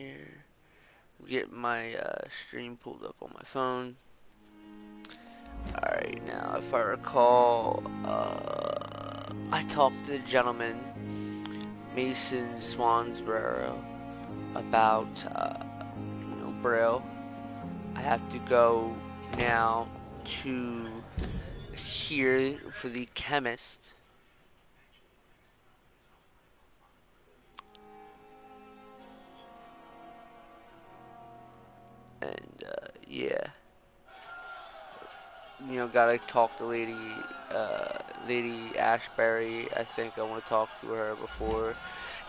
here. Get my stream pulled up on my phone. Alright, now if I recall, I talked to the gentleman, Mason Swansborough, about, Braille. I have to go now to here for the chemist. And, yeah. Gotta talk to Lady Ashbury. I think I want to talk to her before.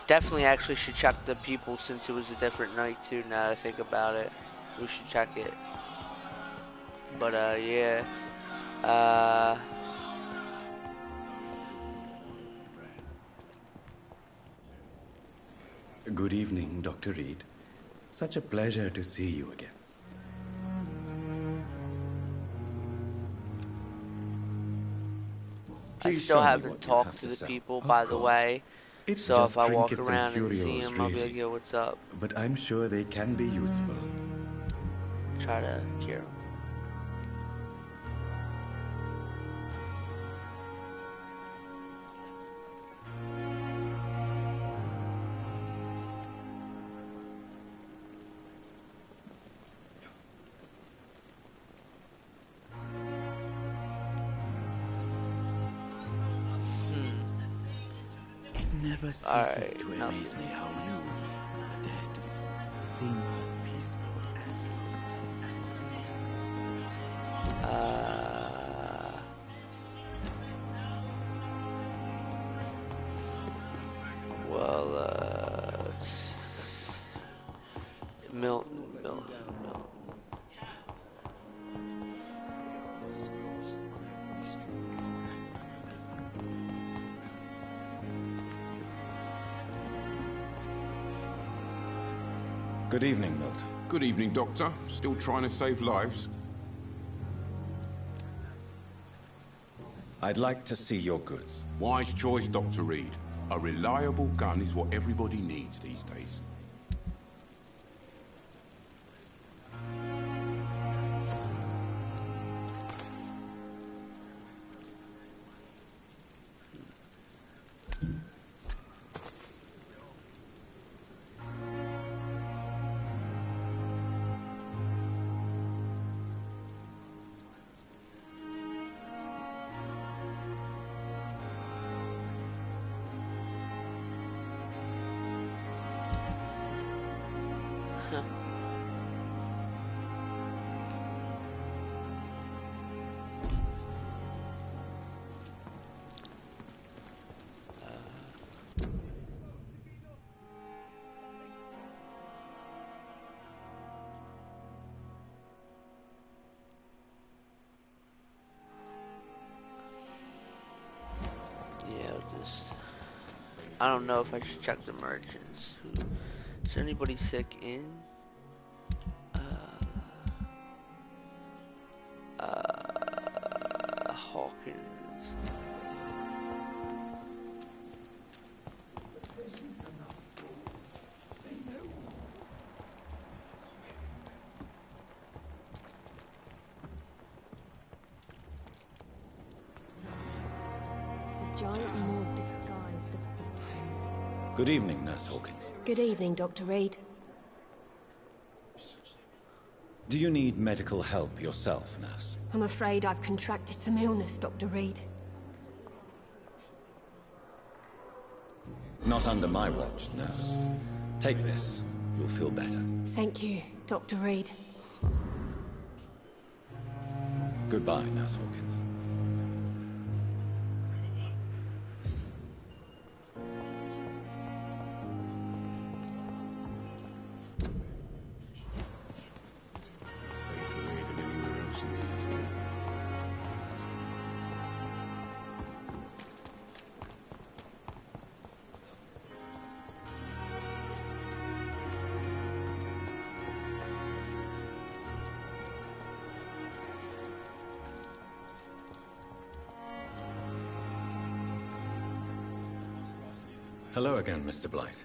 Definitely actually should check the people since it was a different night too, now that I think about it. We should check it. But, yeah. Good evening, Dr. Reed. Such a pleasure to see you again. I still haven't talked to the people, by the way. It's so just if I walk trinkets around and see curios, them, I'll be like, really. yo, what's up? But I'm sure they can be useful. Try to cure them. Never ceases to amaze me how you, dead, seem peaceful it's Milton. Good evening, Milton. Good evening, Doctor. Still trying to save lives? I'd like to see your goods. Wise choice, Dr. Reed. A reliable gun is what everybody needs these days. I don't know if I should check the merchants. Is there anybody sick in? Hawkins. The giant morgue disguised the... Good evening, Nurse Hawkins. Good evening, Dr. Reed. Do you need medical help yourself, Nurse? I'm afraid I've contracted some illness, Dr. Reed. Not under my watch, Nurse. Take this. You'll feel better. Thank you, Dr. Reed. Goodbye, Nurse Hawkins. Safer here than anywhere else in the estate. Hello again, Mr. Blight.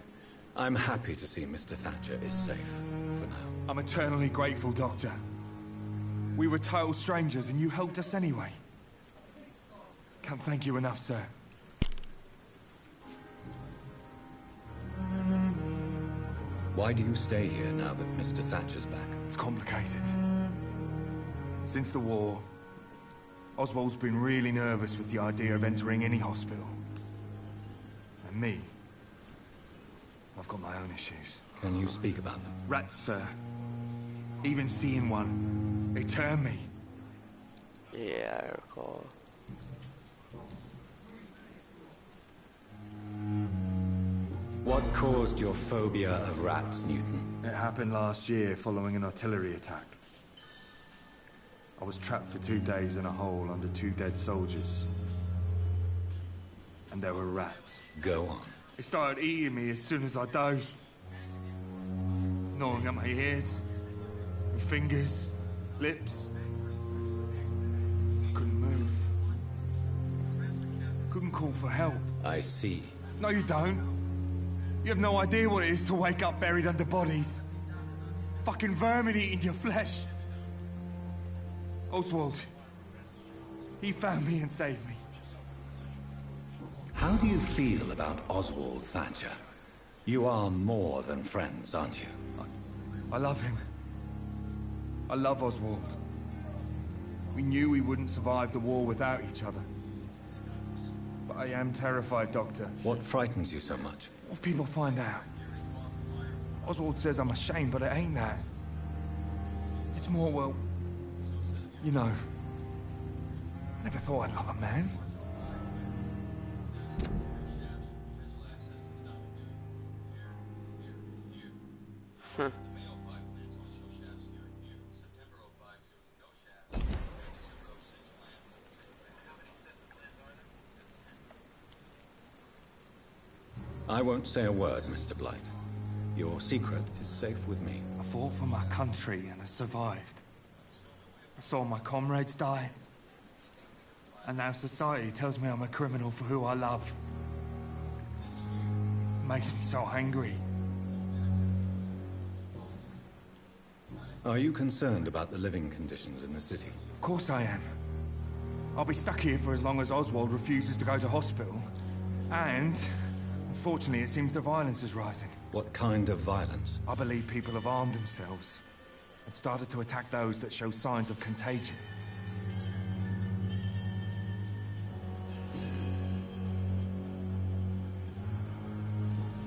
I'm happy to see Mr. Thatcher is safe, for now. I'm eternally grateful, Doctor. We were total strangers and you helped us anyway. Can't thank you enough, sir. Why do you stay here now that Mr. Thatcher's back? It's complicated. Since the war, Oswald's been really nervous with the idea of entering any hospital. And me, I've got my own issues. Can you speak about them? Rats, sir. Even seeing one, they turn me. Yeah, I recall. What caused your phobia of rats, Newton? It happened last year following an artillery attack. I was trapped for 2 days in a hole under 2 dead soldiers. And there were rats. Go on. They started eating me as soon as I dozed. Gnawing at my ears, my fingers, lips. Couldn't move. Couldn't call for help. I see. No, you don't. You have no idea what it is to wake up buried under bodies. Fucking vermin eating your flesh. Oswald. He found me and saved me. How do you feel about Oswald Thatcher? You are more than friends, aren't you? I love him. I love Oswald. We knew we wouldn't survive the war without each other. But I am terrified, Doctor. What frightens you so much? What if people find out? Oswald says I'm ashamed, but it ain't that. It's more, well, you know, I never thought I'd love a man. Huh. I won't say a word, Mr. Blight. Your secret is safe with me. I fought for my country and I survived. I saw my comrades die. And now society tells me I'm a criminal for who I love. It makes me so angry. Are you concerned about the living conditions in the city? Of course I am. I'll be stuck here for as long as Oswald refuses to go to hospital. And, unfortunately, it seems the violence is rising. What kind of violence? I believe people have armed themselves and started to attack those that show signs of contagion.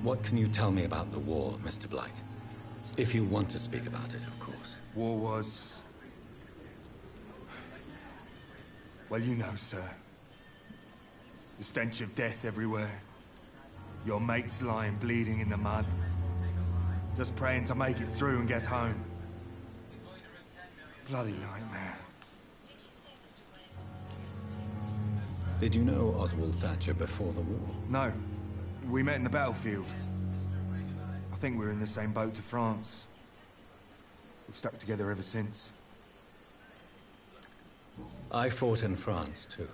What can you tell me about the war, Mr. Blight? If you want to speak about it, of course. War was... well, you know, sir. The stench of death everywhere. Your mates lying bleeding in the mud. Just praying to make it through and get home. Bloody nightmare. Did you know Oswald Thatcher before the war? No. We met in the battlefield. I think we were in the same boat to France. We've stuck together ever since. I fought in France, too.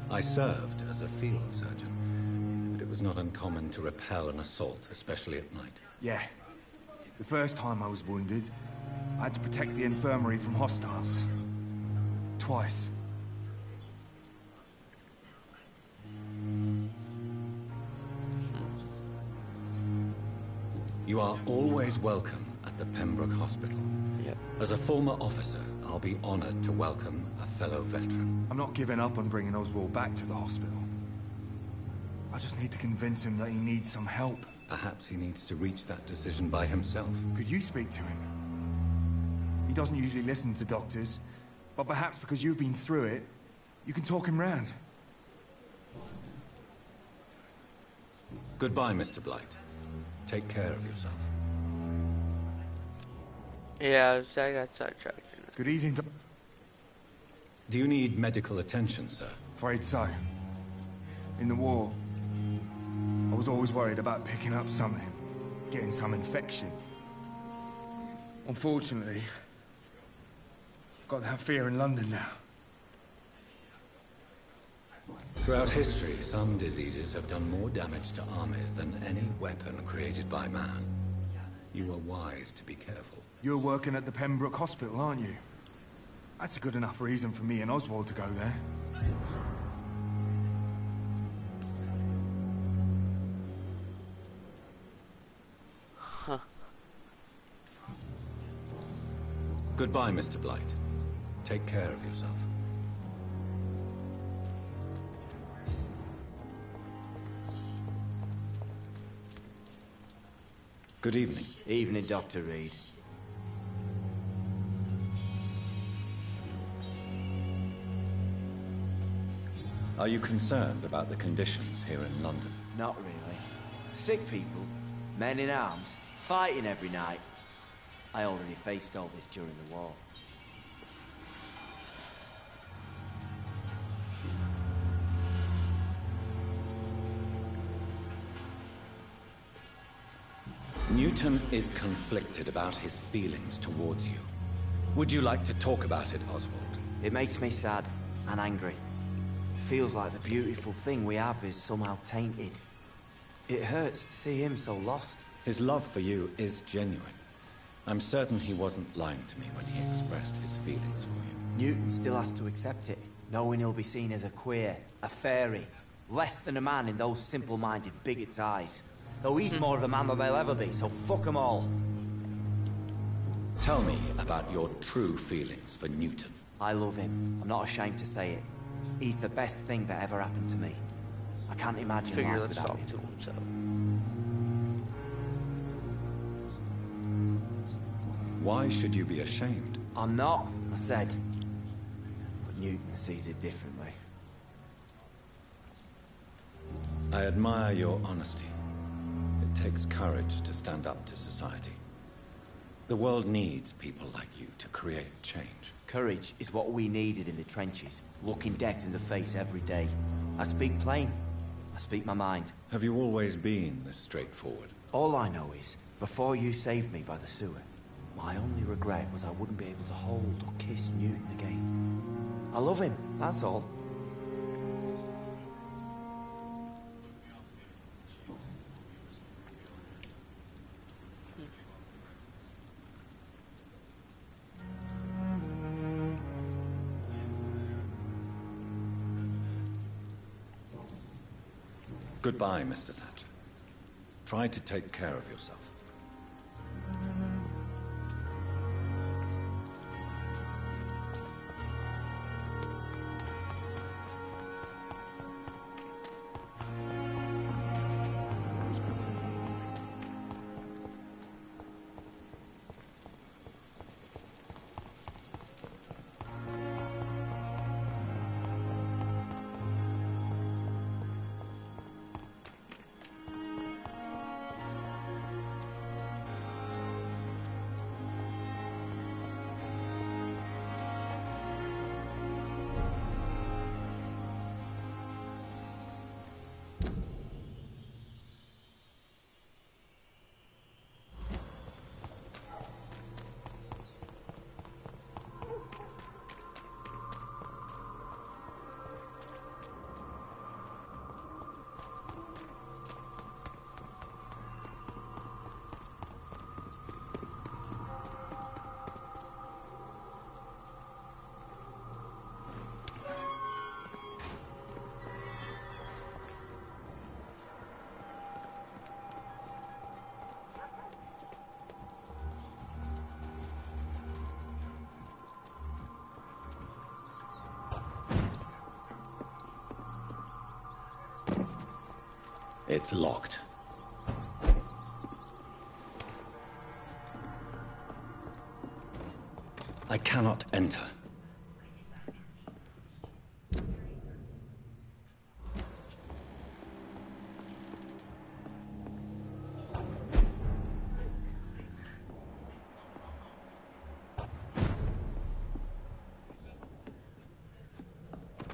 I served as a field surgeon, but it was not uncommon to repel an assault, especially at night. Yeah. The first time I was wounded, I had to protect the infirmary from hostiles. Twice. You are always welcome at the Pembroke Hospital. Yep. As a former officer, I'll be honored to welcome a fellow veteran. I'm not giving up on bringing Oswald back to the hospital. I just need to convince him that he needs some help. Perhaps he needs to reach that decision by himself. Could you speak to him? He doesn't usually listen to doctors, but perhaps because you've been through it, you can talk him round. Goodbye, Mr. Blight. Take care of yourself. Yeah, I got sidetracked. Good evening, Do you need medical attention, sir? Afraid so. In the war, I was always worried about picking up something, getting some infection. Unfortunately, I've got that fear in London now. Throughout history, some diseases have done more damage to armies than any weapon created by man. You are wise to be careful. You're working at the Pembroke Hospital, aren't you? That's a good enough reason for me and Oswald to go there. Huh. Goodbye, Mr. Blight. Take care of yourself. Good evening. Evening, Dr. Reed. Are you concerned about the conditions here in London? Not really. Sick people, men in arms, fighting every night. I already faced all this during the war. Newton is conflicted about his feelings towards you. Would you like to talk about it, Oswald? It makes me sad and angry. It feels like the beautiful thing we have is somehow tainted. It hurts to see him so lost. His love for you is genuine. I'm certain he wasn't lying to me when he expressed his feelings for you. Newton still has to accept it, knowing he'll be seen as a queer, a fairy, less than a man in those simple-minded bigots' eyes. Though he's more of a man than they'll ever be, so fuck them all. Tell me about your true feelings for Newton. I love him. I'm not ashamed to say it. He's the best thing that ever happened to me. I can't imagine Figure life let's without talk him. to him, so. Why should you be ashamed? I'm not, I said. But Newton sees it differently. I admire your honesty. It takes courage to stand up to society. The world needs people like you to create change. Courage is what we needed in the trenches, looking death in the face every day. I speak plain. I speak my mind. Have you always been this straightforward? All I know is, before you saved me by the sewer, my only regret was I wouldn't be able to hold or kiss Newton again. I love him, that's all. Goodbye, Mr. Thatcher. Try to take care of yourself. It's locked. I cannot enter.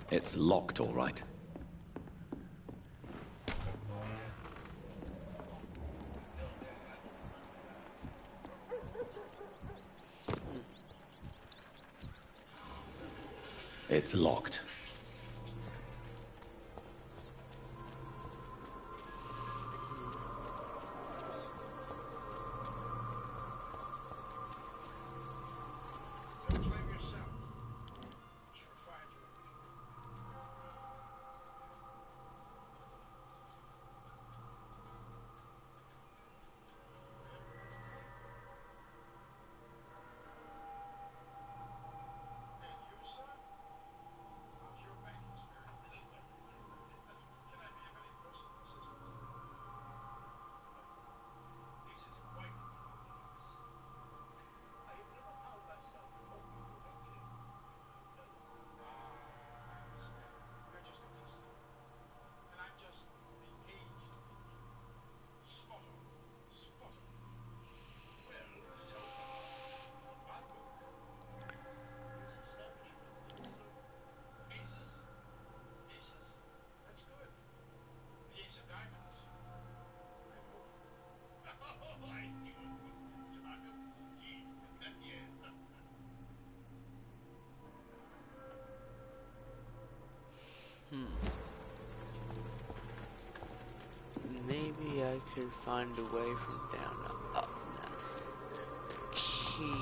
It's locked, all right. It's locked. Hmm. Maybe I could find a way from down up now. Key.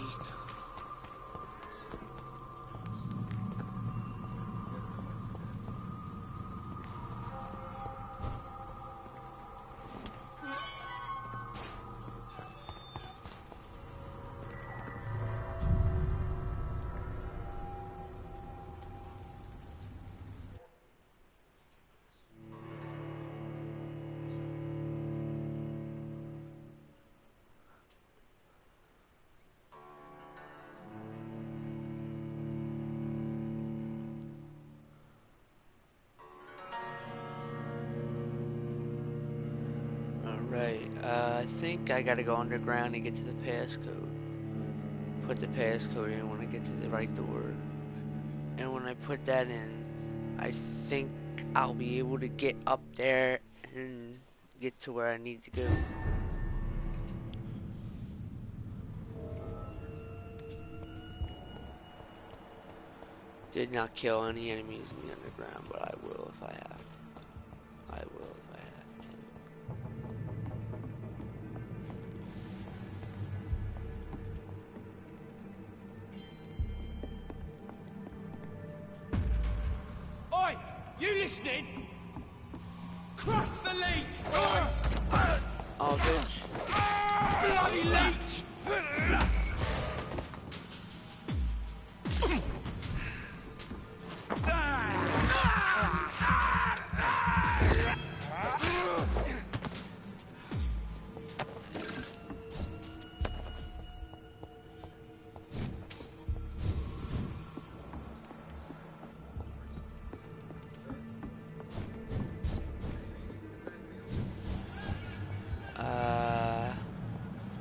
Alright, I think I gotta go underground to get to the passcode. Put the passcode in when I get to the right door. And when I put that in, I think I'll be able to get up there and get to where I need to go. Did not kill any enemies in the underground, but I will if I have to. I will if I have Oi! You listening? Crush the leech, boys! to. Oh, bitch. Bloody leech!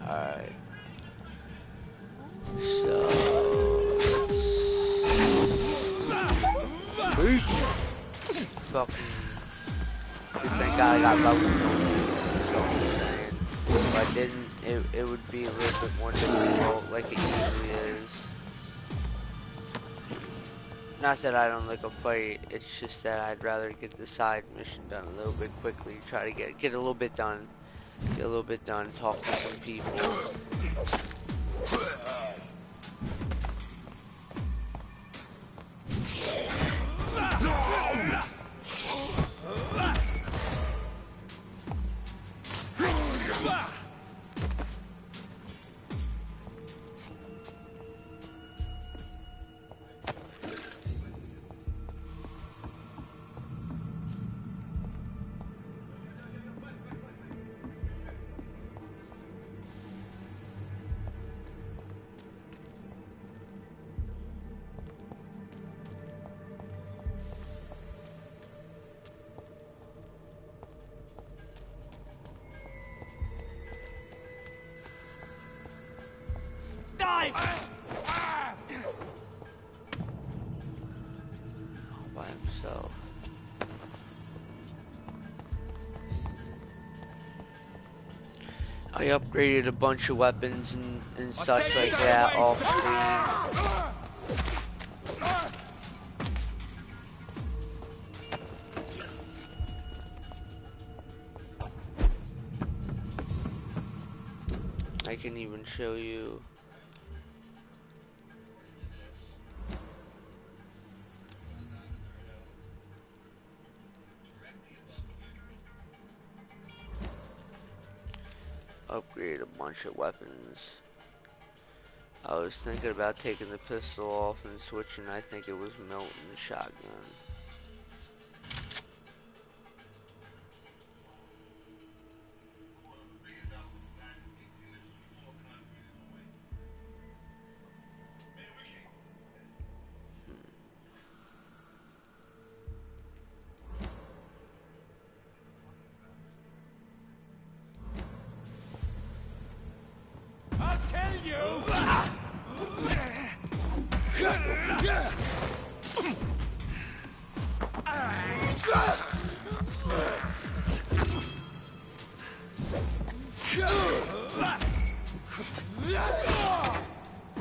Alright. So, fucking. Good thank God I got levels on it. That's all I'm saying. If I didn't, it would be a little bit more difficult, like it usually is. Not that I don't like a fight, it's just that I'd rather get the side mission done a little bit quickly. Try to get a little bit done. Get a little bit done, talk to some people. Die! All by himself. I upgraded a bunch of weapons and such like that off screen. I can even show you. Upgrade a bunch of weapons. I was thinking about taking the pistol off and switching. I think it was Milton the shotgun. I'll kill you!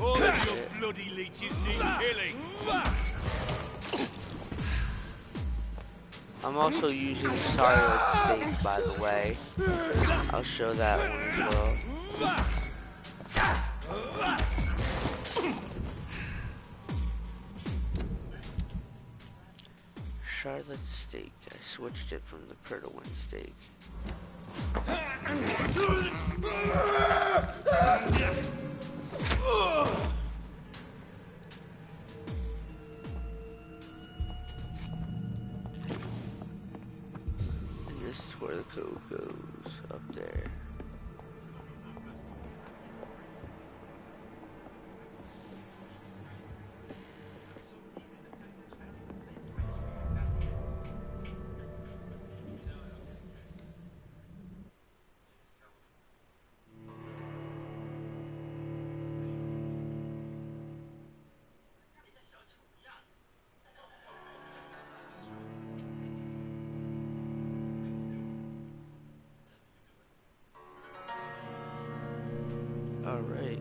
All of your bloody leeches need killing! I'm also using Charlotte Steak, by the way. I'll show that one as well. Charlotte Steak. I switched it from the Perdwin Steak. And this is where the code goes, up there. Alright.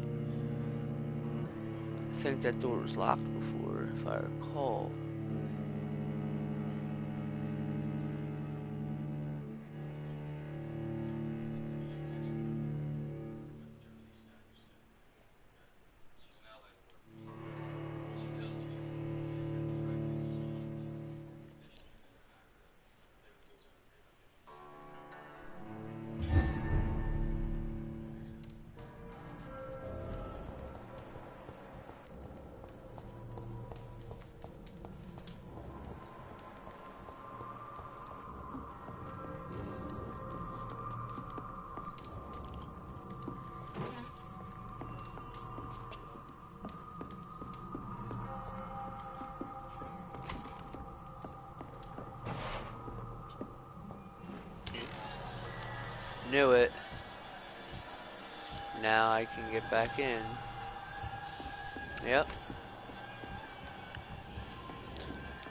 I think that door was locked before, if I recall. Knew it. Now I can get back in. Yep.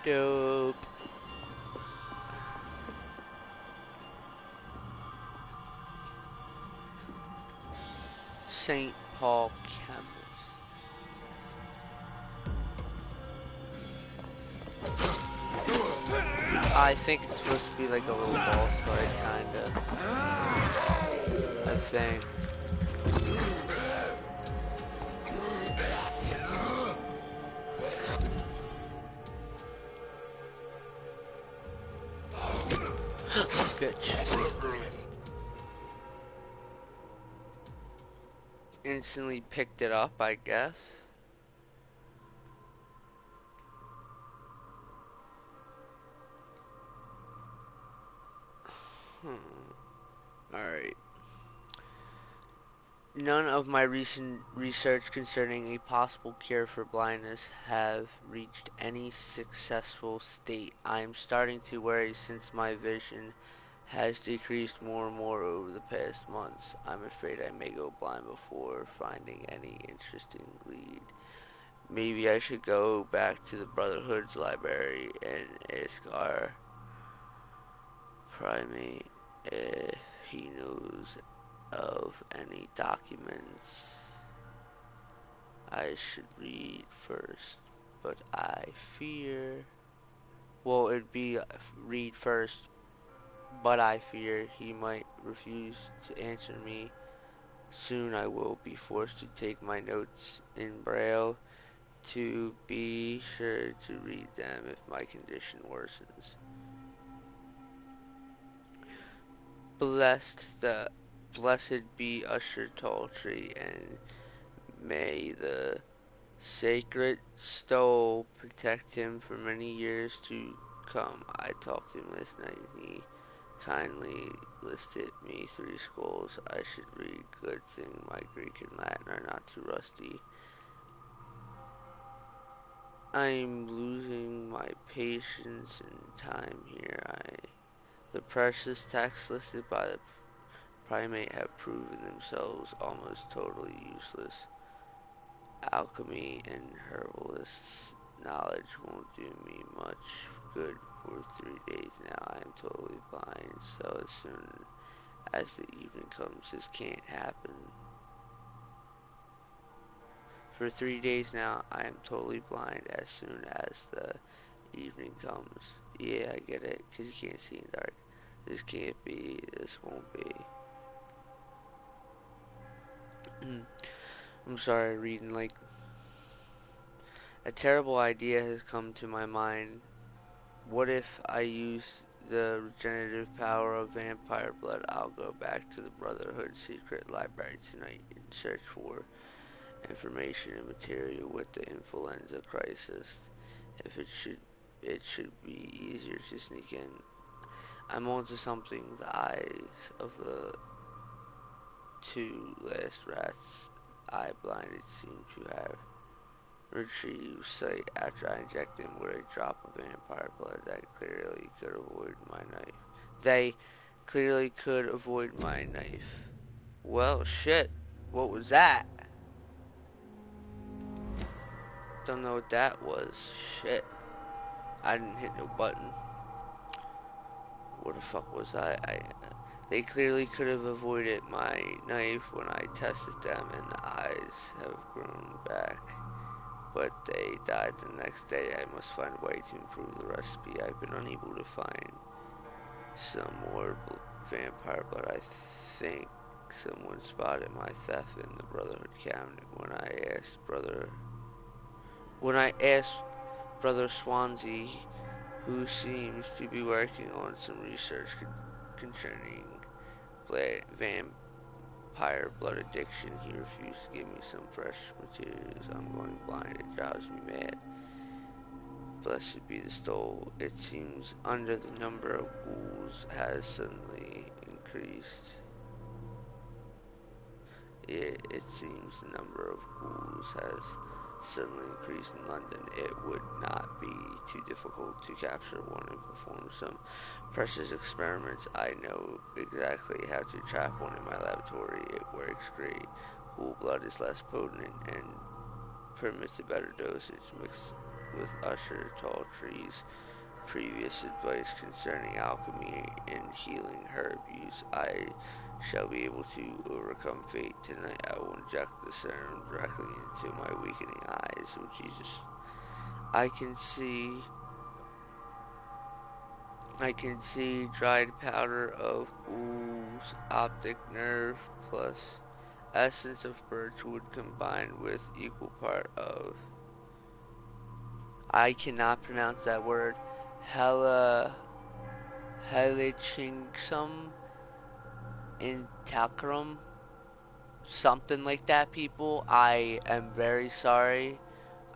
Dope. St. Paul campus. I think it's supposed to be like a little boss fight, kinda. I think. Bitch. Instantly picked it up, I guess. Alright. None of my recent research concerning a possible cure for blindness have reached any successful state. I am starting to worry since my vision has decreased more and more over the past months. I'm afraid I may go blind before finding any interesting lead. Maybe I should go back to the Brotherhood's library and ask our primate if he knows of any documents I should read first, but I fear, well, it'd be read first, but I fear he might refuse to answer me. Soon I will be forced to take my notes in Braille to be sure to read them if my condition worsens. Blessed be Usher Talltree, and may the sacred stole protect him for many years to come. I talked to him last night, and he kindly listed me 3 schools I should read. Good thing my Greek and Latin are not too rusty. I'm losing my patience and time here. The precious texts listed by the primate have proven themselves almost totally useless. Alchemy and herbalist knowledge won't do me much good for 3 days now. I am totally blind, so as soon as the evening comes, this can't happen. For 3 days now, I am totally blind. As soon as the Evening comes. Yeah, I get it, because you can't see in dark. This can't be. This won't be. I'm sorry, reading like... A terrible idea has come to my mind. What if I use the regenerative power of vampire blood? I'll go back to the Brotherhood secret library tonight and search for information and material with the influenza crisis. If it should be easier to sneak in. I'm onto something. The eyes of the two last rats I blinded seem to have retrieved sight after I injected them with a drop of vampire blood that clearly could avoid my knife. They clearly could avoid my knife. Well, shit. What was that? Don't know what that was. Shit. I didn't hit no button. What the fuck was they clearly could have avoided my knife when I tested them, and the eyes have grown back. But they died the next day. I must find a way to improve the recipe. I've been unable to find some more vampire blood. I think someone spotted my theft in the Brotherhood cabinet when I asked Brother Swansea, who seems to be working on some research concerning vampire blood addiction. He refused to give me some fresh materials. I'm going blind. It drives me mad. Blessed be the stole. It seems under the number of ghouls has suddenly increased. It seems the number of ghouls has suddenly increased in London. It would not be too difficult to capture one and perform some precious experiments. I know exactly how to trap one in my laboratory. It works great. Ghoul blood is less potent and permits a better dosage mixed with Usher tall trees. Previous advice concerning alchemy and healing herb use. I shall be able to overcome fate tonight. I will inject the serum directly into my weakening eyes. Oh Jesus. I can see dried powder of ghoul's optic nerve plus essence of birchwood combined with equal part of, I cannot pronounce that word, helichinxum in Takram, something like that, people. I am very sorry.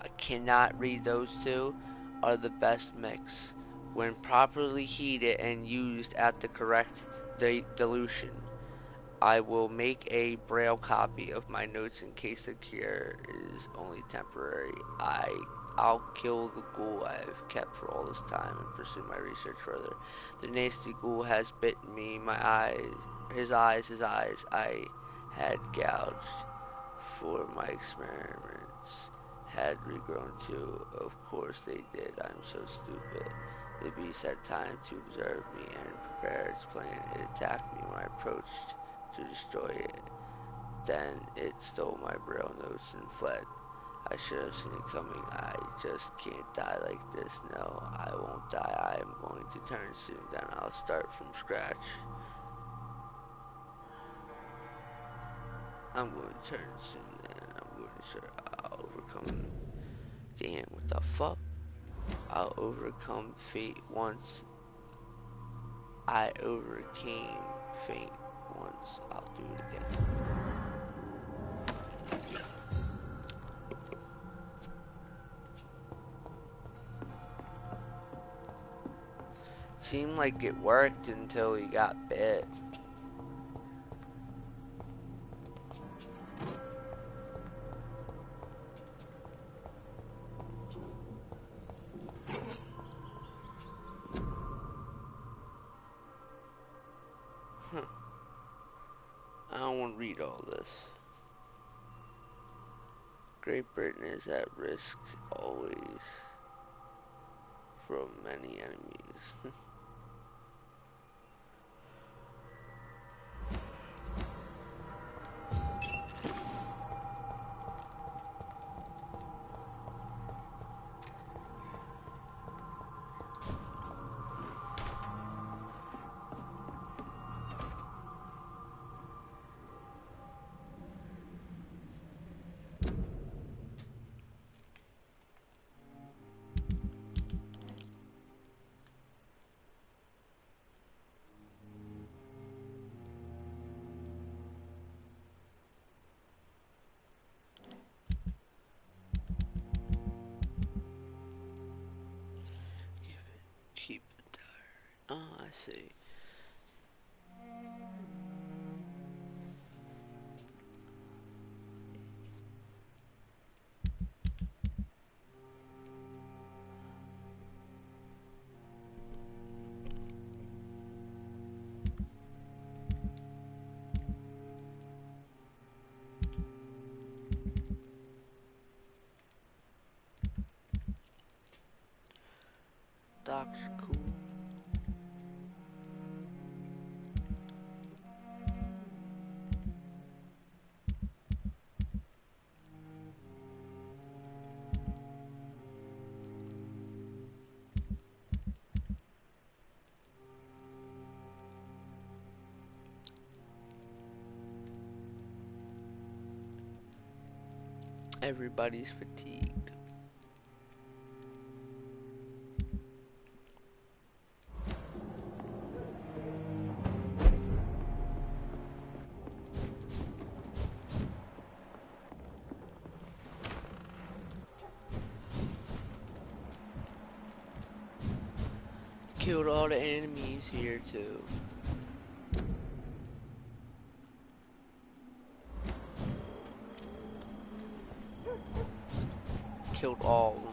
I cannot read those two. Are the best mix when properly heated and used at the correct dilution. I will make a braille copy of my notes in case the cure is only temporary. I'll kill the ghoul I have kept for all this time and pursue my research further. The nasty ghoul has bitten me. My eyes, his eyes I had gouged for my experiments had regrown too. Of course they did. I'm so stupid. The beast had time to observe me and prepare its plan. It attacked me when I approached to destroy it. Then it stole my braille notes and fled. I should have seen it coming. I just can't die like this. No, I won't die. I am going to turn soon. Then I'll start from scratch. I'm going to turn soon. Then I'm going to start. I'll overcome. Damn, what the fuck? I'll overcome fate once. I overcame fate once. I'll do it again. Seemed like it worked until he got bit. I don't want to read all this. Great Britain is at risk always from many enemies. I see. Docs are cool. Everybody's fatigued. Killed all the enemies here too. Killed all of them.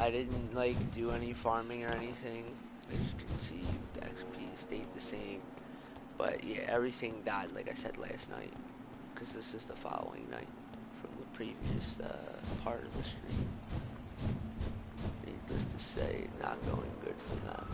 I didn't like do any farming or anything. As you can see, the XP stayed the same. But yeah, everything died like I said last night. Because this is the following night from the previous part of the stream. Needless to say, not going good for them.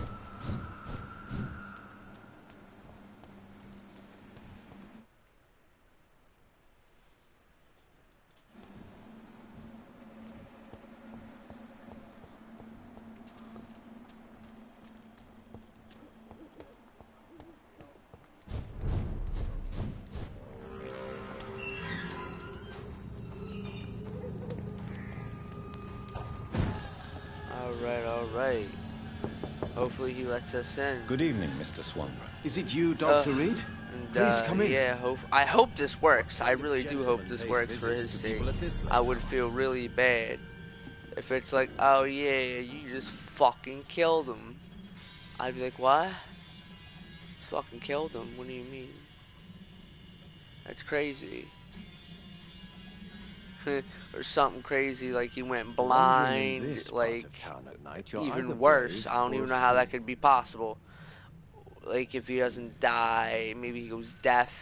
Alright. Hopefully he lets us in. Good evening, Mr. Swanborough. Is it you, Dr. Reed? Please come in. Yeah, I hope this works. I really do hope this works for his sake. I would feel really bad if it's like, oh yeah, you just fucking killed him. I'd be like, what? Just fucking killed him? What do you mean? That's crazy. Or something crazy like he went blind, like even worse. I don't even know how that could be possible. Like if he doesn't die, maybe he goes deaf.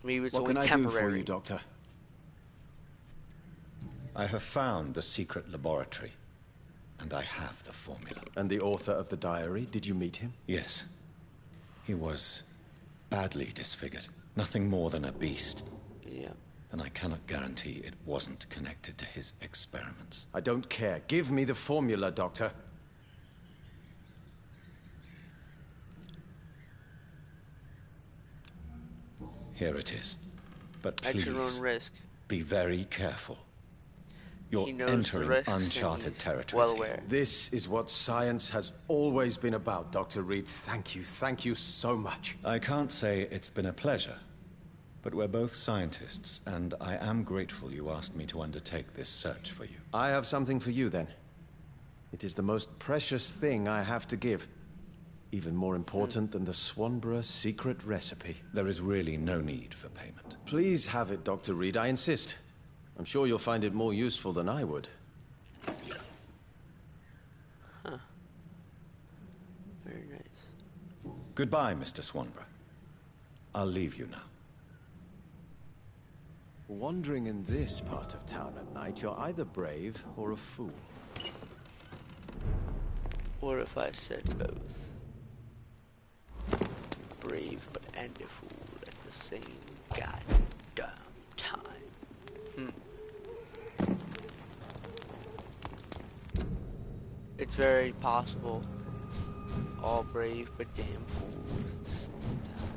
Maybe it's only temporary. What can I do for you, Doctor? I have found the secret laboratory, and I have the formula. And the author of the diary, did you meet him? Yes. He was badly disfigured. Nothing more than a beast. Yeah. And I cannot guarantee it wasn't connected to his experiments. I don't care. Give me the formula, Doctor. Here it is. But At your own please, risk. be very careful. You're He knows entering the risks and uncharted he's territory. well aware. This is what science has always been about, Dr. Reed. Thank you so much. I can't say it's been a pleasure, but we're both scientists, and I am grateful you asked me to undertake this search for you. I have something for you, then. It is the most precious thing I have to give. Even more important than the Swanborough secret recipe. There is really no need for payment. Please have it, Dr. Reed. I insist. I'm sure you'll find it more useful than I would. Huh. Very nice. Goodbye, Mr. Swanborough. I'll leave you now. Wandering in this part of town at night, you're either brave or a fool. What if I said both? Brave but and a fool at the same goddamn time. It's very possible. All brave but damn fools at the same time.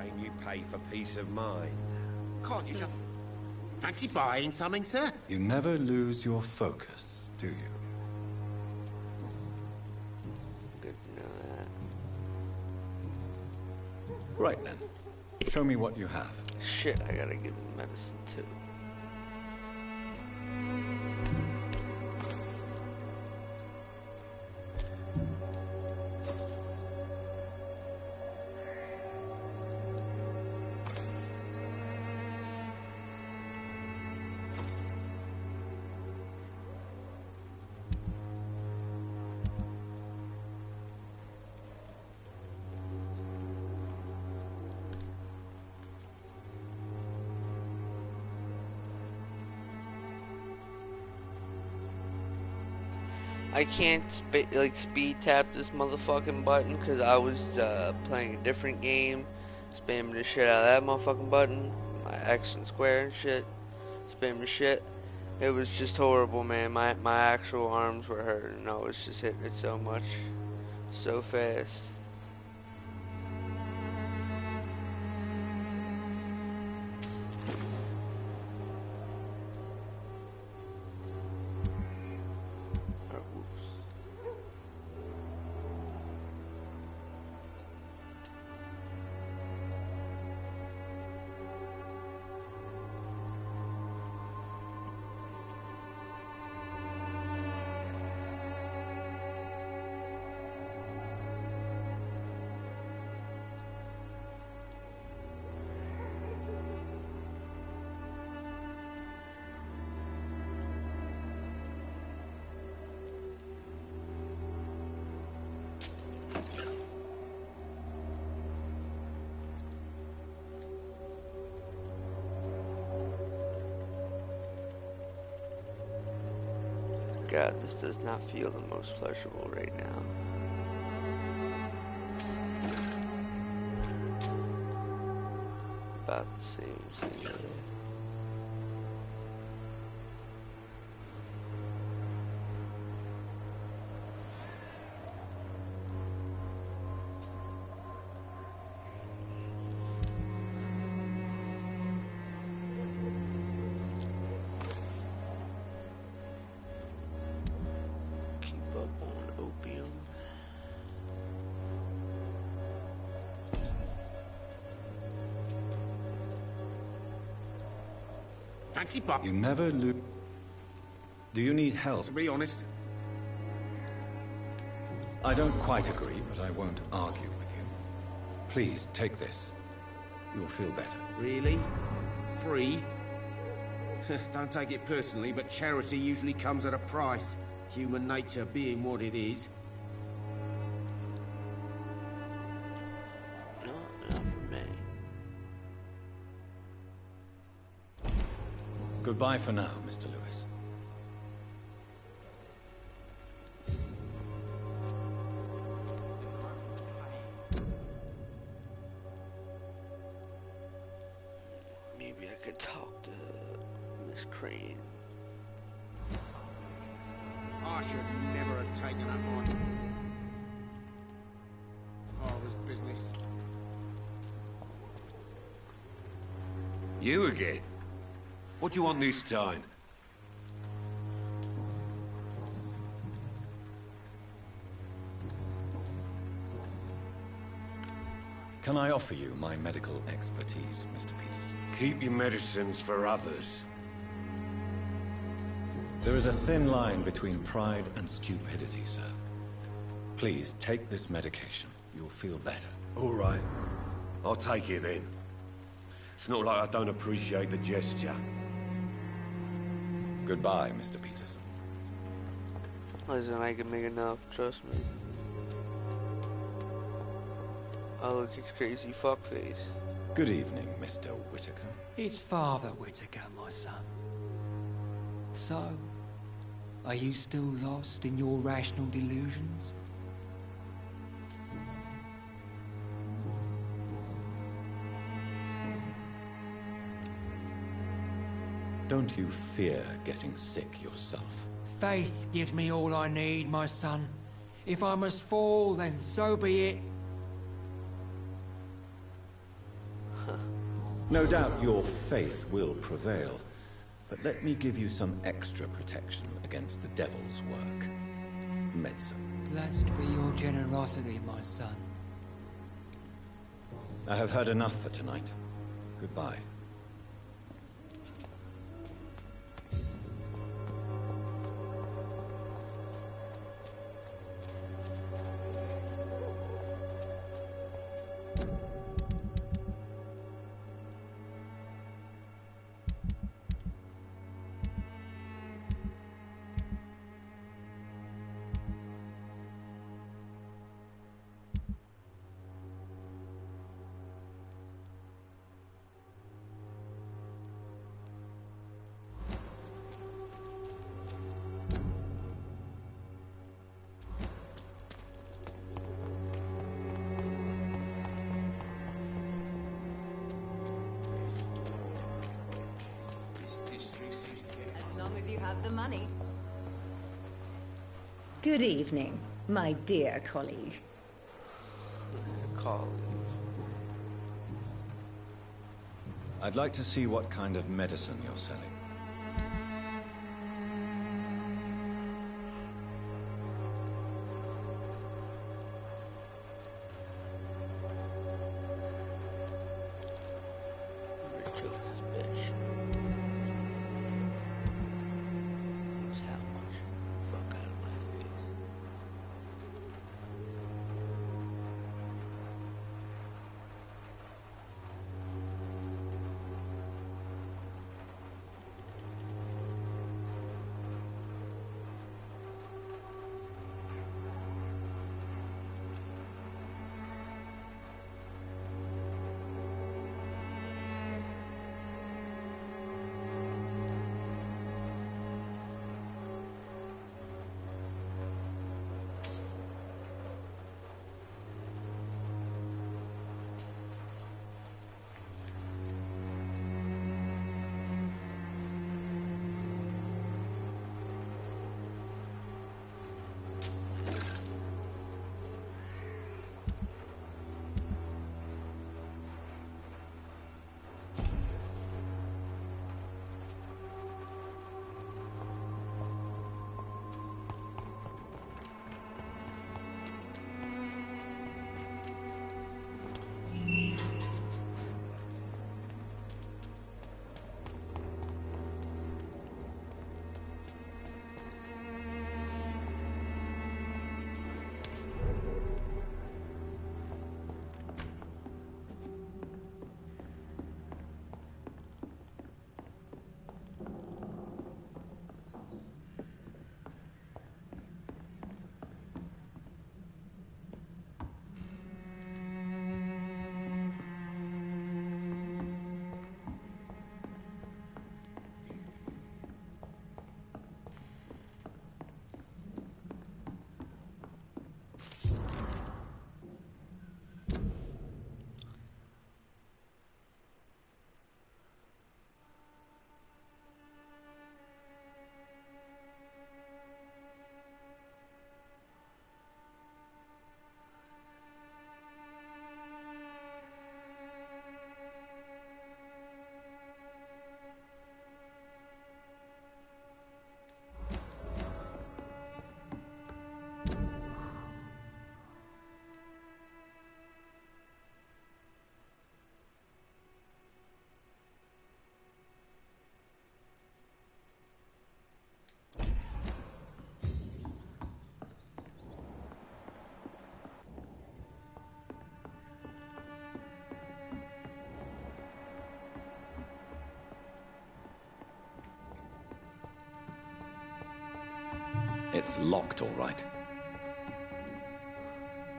game you pay for peace of mind. Can't you just... Fancy buying something, sir? You never lose your focus, do you? Good to know that. Right then. Show me what you have. Shit, I gotta give him medicine too. I can't speed tap this motherfucking button because I was playing a different game, spamming the shit out of that motherfucking button, my X and square and shit, spamming the shit. It was just horrible, man. My actual arms were hurting. I was just hitting it so much, so fast. God, this does not feel the most pleasurable right now. About the same. Fancy buy... You never lose... Do you need help? To be honest... I don't quite agree, but I won't argue with you. Please, take this. You'll feel better. Really? Free? Don't take it personally, but charity usually comes at a price. Human nature being what it is. Goodbye for now, Mr. Lewis. Maybe I could talk to Miss Crane. I should never have taken up my father's business. You again? What do you want this time? Can I offer you my medical expertise, Mr. Peterson? Keep your medicines for others. There is a thin line between pride and stupidity, sir. Please, take this medication. You'll feel better. All right. I'll take it then. It's not like I don't appreciate the gesture. Goodbye, Mr. Peterson. Listen, I can make enough, trust me. Oh, look, it's crazy fuckface. Good evening, Mr. Whitaker. It's Father Whitaker, my son. So, are you still lost in your rational delusions? Don't you fear getting sick yourself? Faith gives me all I need, my son. If I must fall, then so be it. No doubt your faith will prevail, but let me give you some extra protection against the devil's work. Medicine. Blessed be your generosity, my son. I have had enough for tonight. Goodbye. As long as you have the money. Good evening, my dear colleague. I'd like to see what kind of medicine you're selling. It's locked, all right.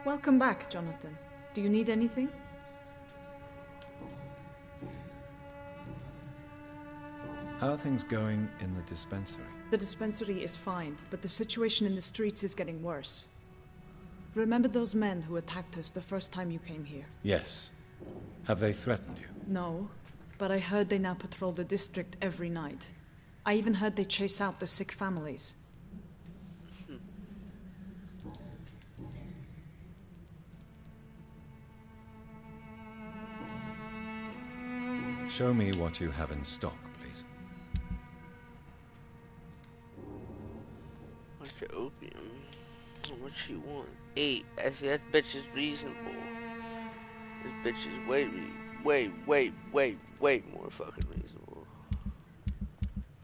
Welcome back, Jonathan. Do you need anything? How are things going in the dispensary? The dispensary is fine, but the situation in the streets is getting worse. Remember those men who attacked us the first time you came here? Yes. Have they threatened you? No, but I heard they now patrol the district every night. I even heard they chase out the sick families. Show me what you have in stock, please. What's your opium? How much you want? 8. I see, that bitch is reasonable. This bitch is way more fucking reasonable.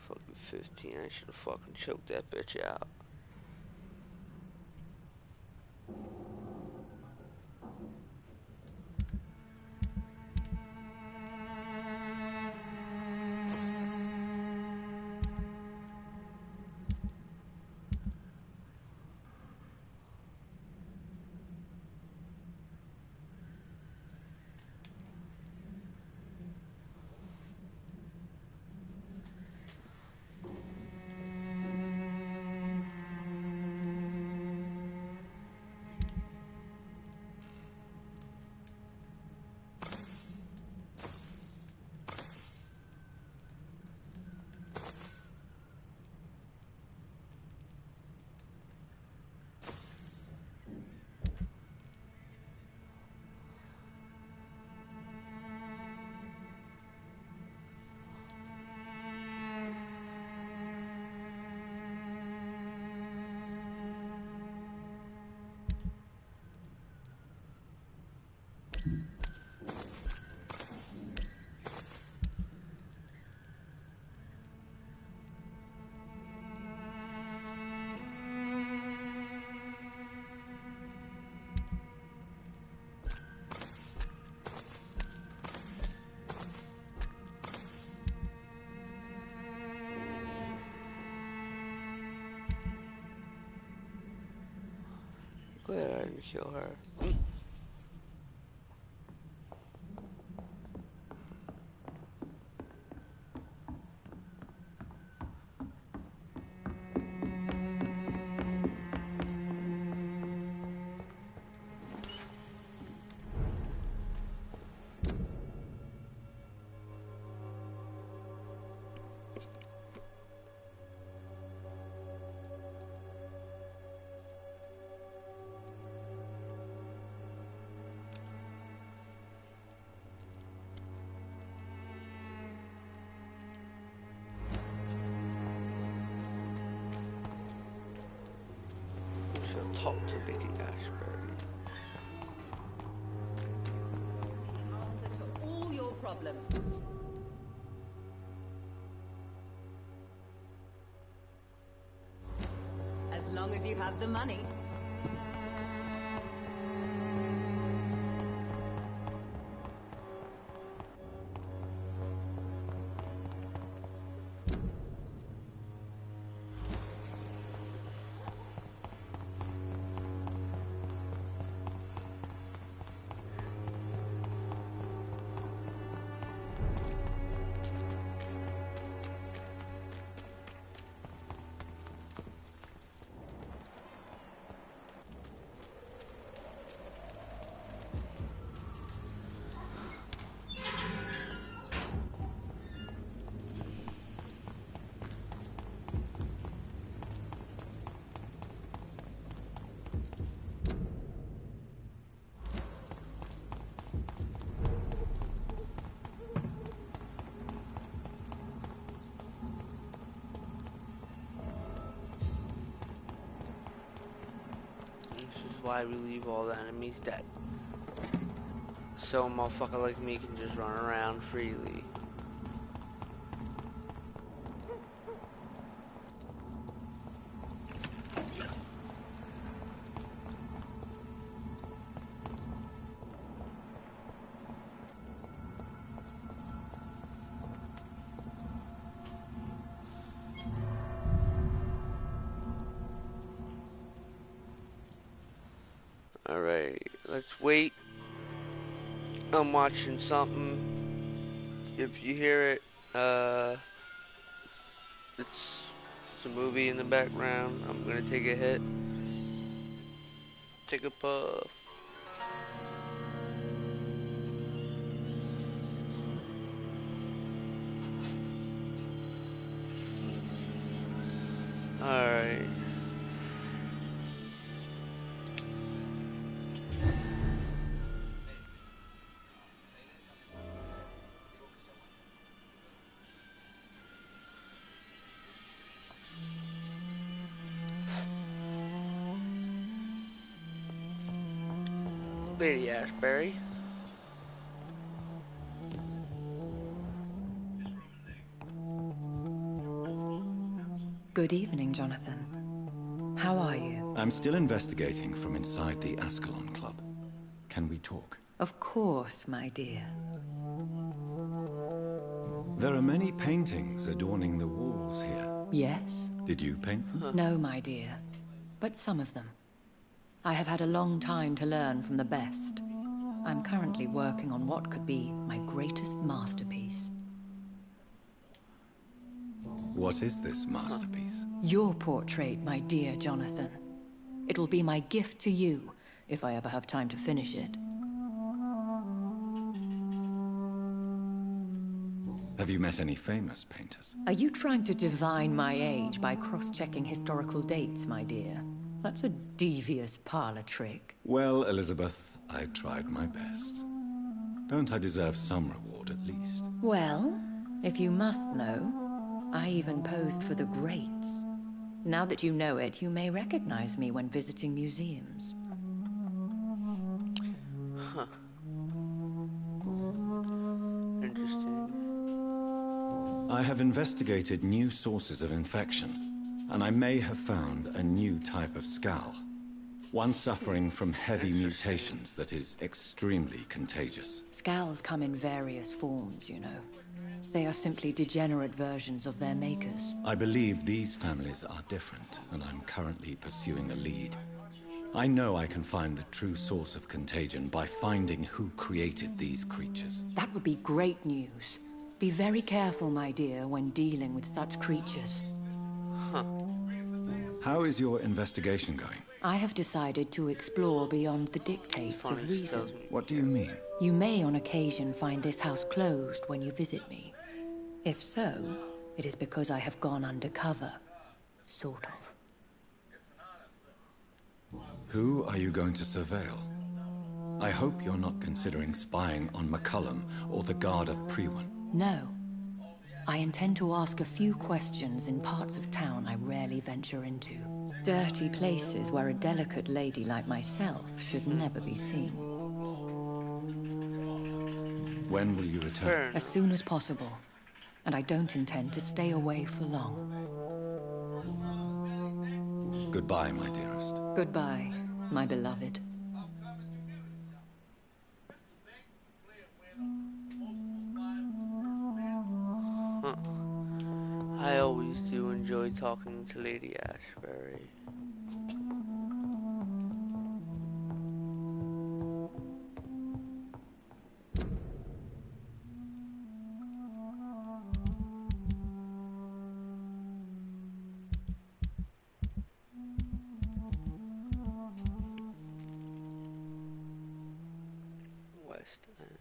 Fucking 15. I should have fucking choked that bitch out. Glad I didn't kill her. Talk to Lady Ashbury. Answer to all your problems. As long as you have the money. Why we leave all the enemies dead. So a motherfucker like me can just run around freely. Alright, let's wait. I'm watching something. If you hear it, it's a movie in the background. I'm gonna take a hit. Take a puff. Alright. Lady Ashbury. Good evening, Jonathan. How are you? I'm still investigating from inside the Ascalon Club. Can we talk? Of course, my dear. There are many paintings adorning the walls here. Yes? Did you paint them? No, my dear. But some of them. I have had a long time to learn from the best. I'm currently working on what could be my greatest masterpiece. What is this masterpiece? Your portrait, my dear Jonathan. It will be my gift to you, if I ever have time to finish it. Have you met any famous painters? Are you trying to divine my age by cross-checking historical dates, my dear? That's a devious parlor trick. Well, Elizabeth, I tried my best. Don't I deserve some reward at least? Well, if you must know, I even posed for the greats. Now that you know it, you may recognize me when visiting museums. Huh. Interesting. I have investigated new sources of infection, and I may have found a new type of skull. One suffering from heavy mutations that is extremely contagious. Scowls come in various forms, you know. They are simply degenerate versions of their makers. I believe these families are different, and I'm currently pursuing a lead. I know I can find the true source of contagion by finding who created these creatures. That would be great news. Be very careful, my dear, when dealing with such creatures. Huh. How is your investigation going? I have decided to explore beyond the dictates of reason. What do you mean? You may on occasion find this house closed when you visit me. If so, it is because I have gone undercover. Sort of. Who are you going to surveil? I hope you're not considering spying on McCullum or the Guard of Prewan. No. I intend to ask a few questions in parts of town I rarely venture into. Dirty places where a delicate lady like myself should never be seen. When will you return? As soon as possible. And I don't intend to stay away for long. Goodbye, my dearest. Goodbye, my beloved. Huh. I always do enjoy talking to Lady Ashbury. West End.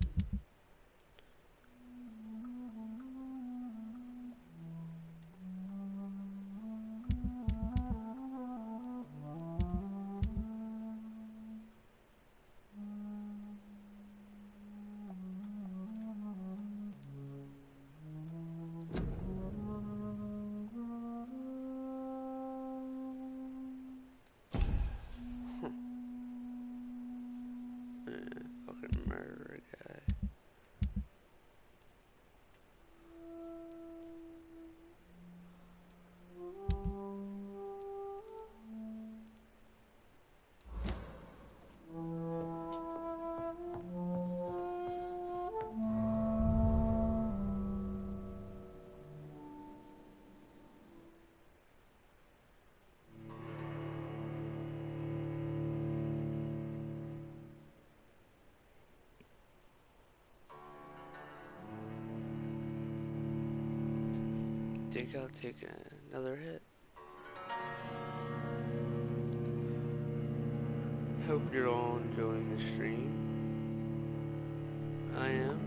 Fucking murderer guy. Think I'll take another hit. Hope you're all enjoying the stream. I am.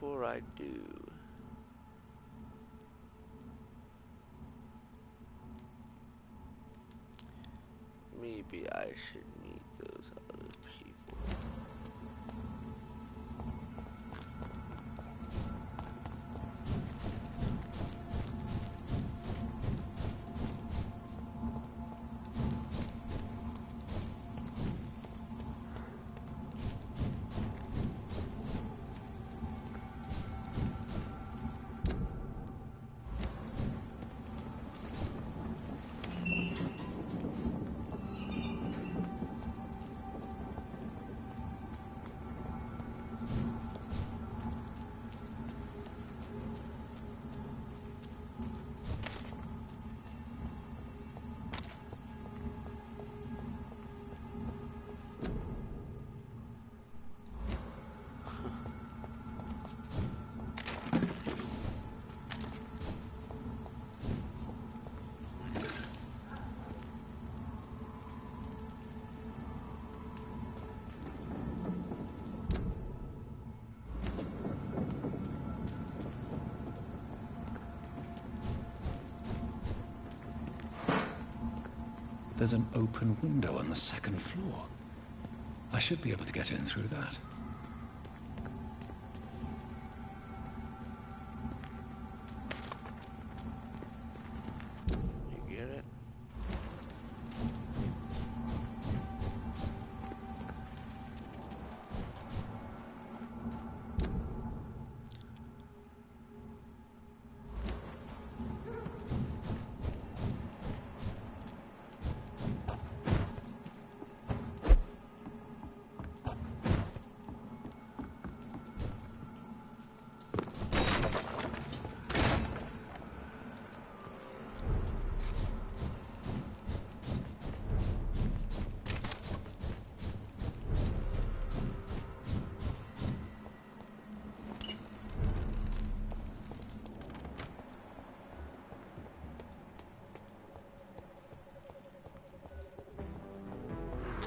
before I do, maybe I should meet those other people. There's an open window on the second floor. I should be able to get in through that. You get it?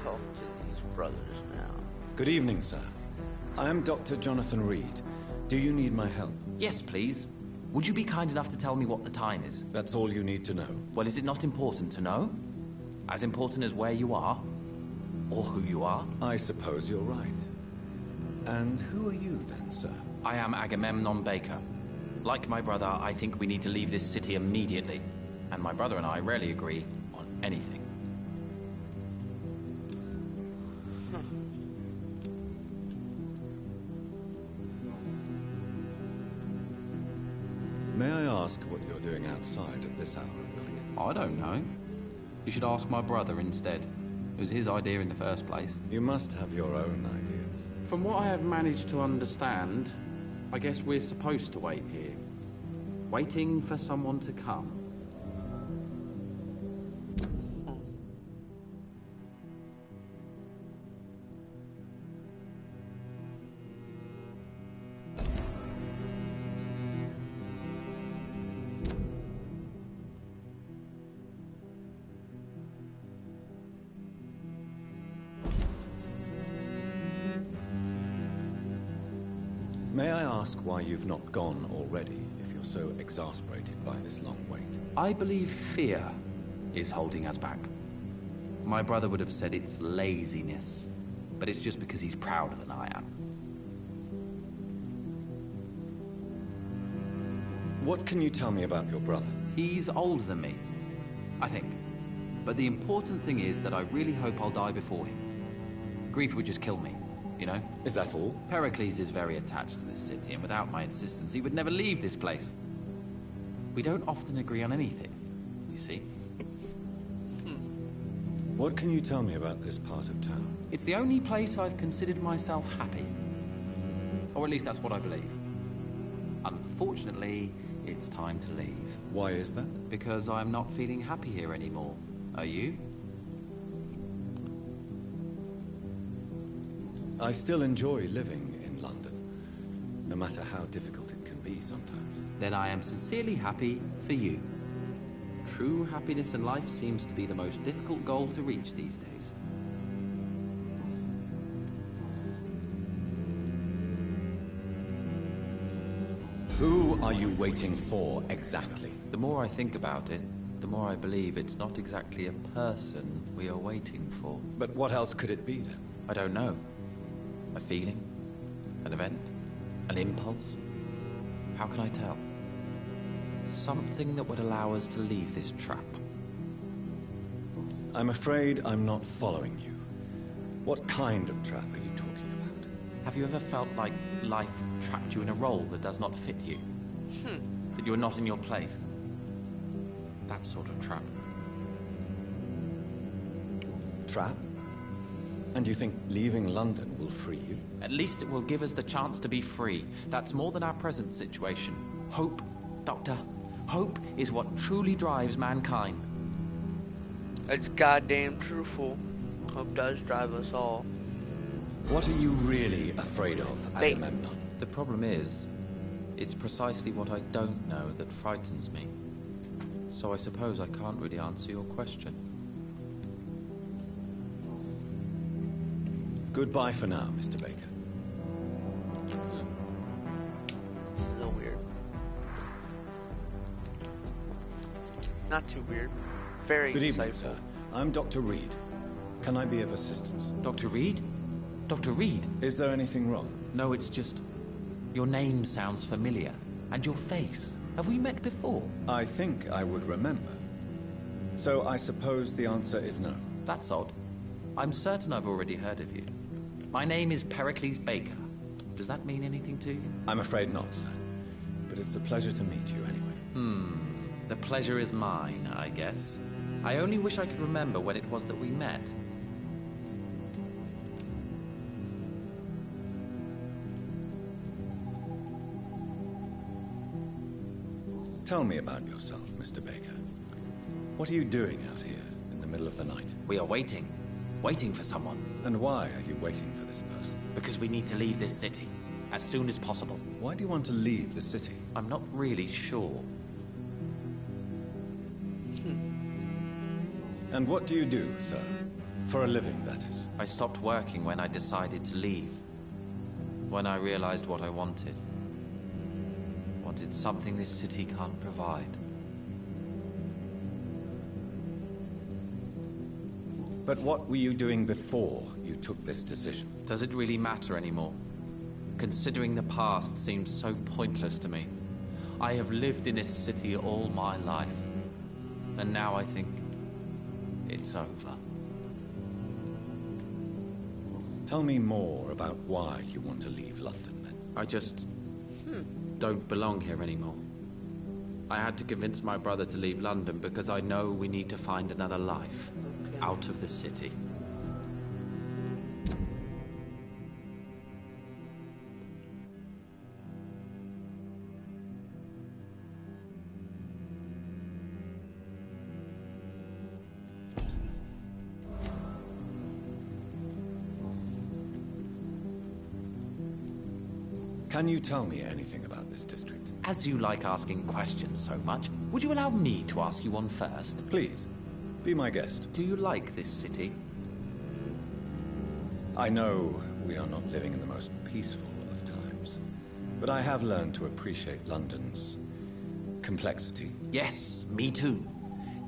Talk to these brothers now. Good evening, sir. I am Dr. Jonathan Reed. Do you need my help? Yes, please. Would you be kind enough to tell me what the time is? That's all you need to know. Well, is it not important to know? As important as where you are? Or who you are? I suppose you're right. And who are you then, sir? I am Agamemnon Baker. Like my brother, I think we need to leave this city immediately. And my brother and I rarely agree on anything. May I ask what you're doing outside at this hour of night? I don't know. You should ask my brother instead. It was his idea in the first place. You must have your own ideas. From what I have managed to understand, I guess we're supposed to wait here. Waiting for someone to come. May I ask why you've not gone already, if you're so exasperated by this long wait? I believe fear is holding us back. My brother would have said it's laziness, but it's just because he's prouder than I am. What can you tell me about your brother? He's older than me, I think. But the important thing is that I really hope I'll die before him. Grief would just kill me, you know? Is that all? Pericles is very attached to this city, and without my insistence, he would never leave this place. We don't often agree on anything, you see. What can you tell me about this part of town? It's the only place I've considered myself happy. Or at least that's what I believe. Unfortunately, it's time to leave. Why is that? Because I'm not feeling happy here anymore. Are you? I still enjoy living in London, no matter how difficult it can be sometimes. Then I am sincerely happy for you. True happiness in life seems to be the most difficult goal to reach these days. Who are you waiting for, exactly? The more I think about it, the more I believe it's not exactly a person we are waiting for. But what else could it be, then? I don't know. A feeling? An event? An impulse? How can I tell? Something that would allow us to leave this trap. I'm afraid I'm not following you. What kind of trap are you talking about? Have you ever felt like life trapped you in a role that does not fit you? That you are not in your place? That sort of trap. Trap? And you think leaving London will free you? At least it will give us the chance to be free. That's more than our present situation. Hope, Doctor. Hope is what truly drives mankind. It's goddamn truthful. Hope does drive us all. What are you really afraid of, Agamemnon? The problem is, it's precisely what I don't know that frightens me. So I suppose I can't really answer your question. Goodbye for now, Mr. Baker. A little weird. Not too weird. Very Good evening, insightful. sir. I'm Dr. Reed. Can I be of assistance? Dr. Reed? Dr. Reed? Is there anything wrong? No, it's just... your name sounds familiar. And your face. Have we met before? I think I would remember. So I suppose the answer is no. That's odd. I'm certain I've already heard of you. My name is Pericles Baker. Does that mean anything to you? I'm afraid not, sir. But it's a pleasure to meet you anyway. The pleasure is mine, I guess. I only wish I could remember when it was that we met. Tell me about yourself, Mr. Baker. What are you doing out here in the middle of the night? We are waiting. Waiting for someone. And why are you waiting for this person? Because we need to leave this city. As soon as possible. Why do you want to leave the city? I'm not really sure. And what do you do, sir? For a living, that is. I stopped working when I decided to leave. When I realized what I wanted. Wanted something this city can't provide. But what were you doing before you took this decision? Does it really matter anymore? Considering the past seems so pointless to me. I have lived in this city all my life. And now I think it's over. Tell me more about why you want to leave London, then. I just don't belong here anymore. I had to convince my brother to leave London because I know we need to find another life out of the city. Can you tell me anything about this district? As you like asking questions so much, would you allow me to ask you one first? Please, be my guest. Do you like this city? I know we are not living in the most peaceful of times, but I have learned to appreciate London's complexity. Yes, me too.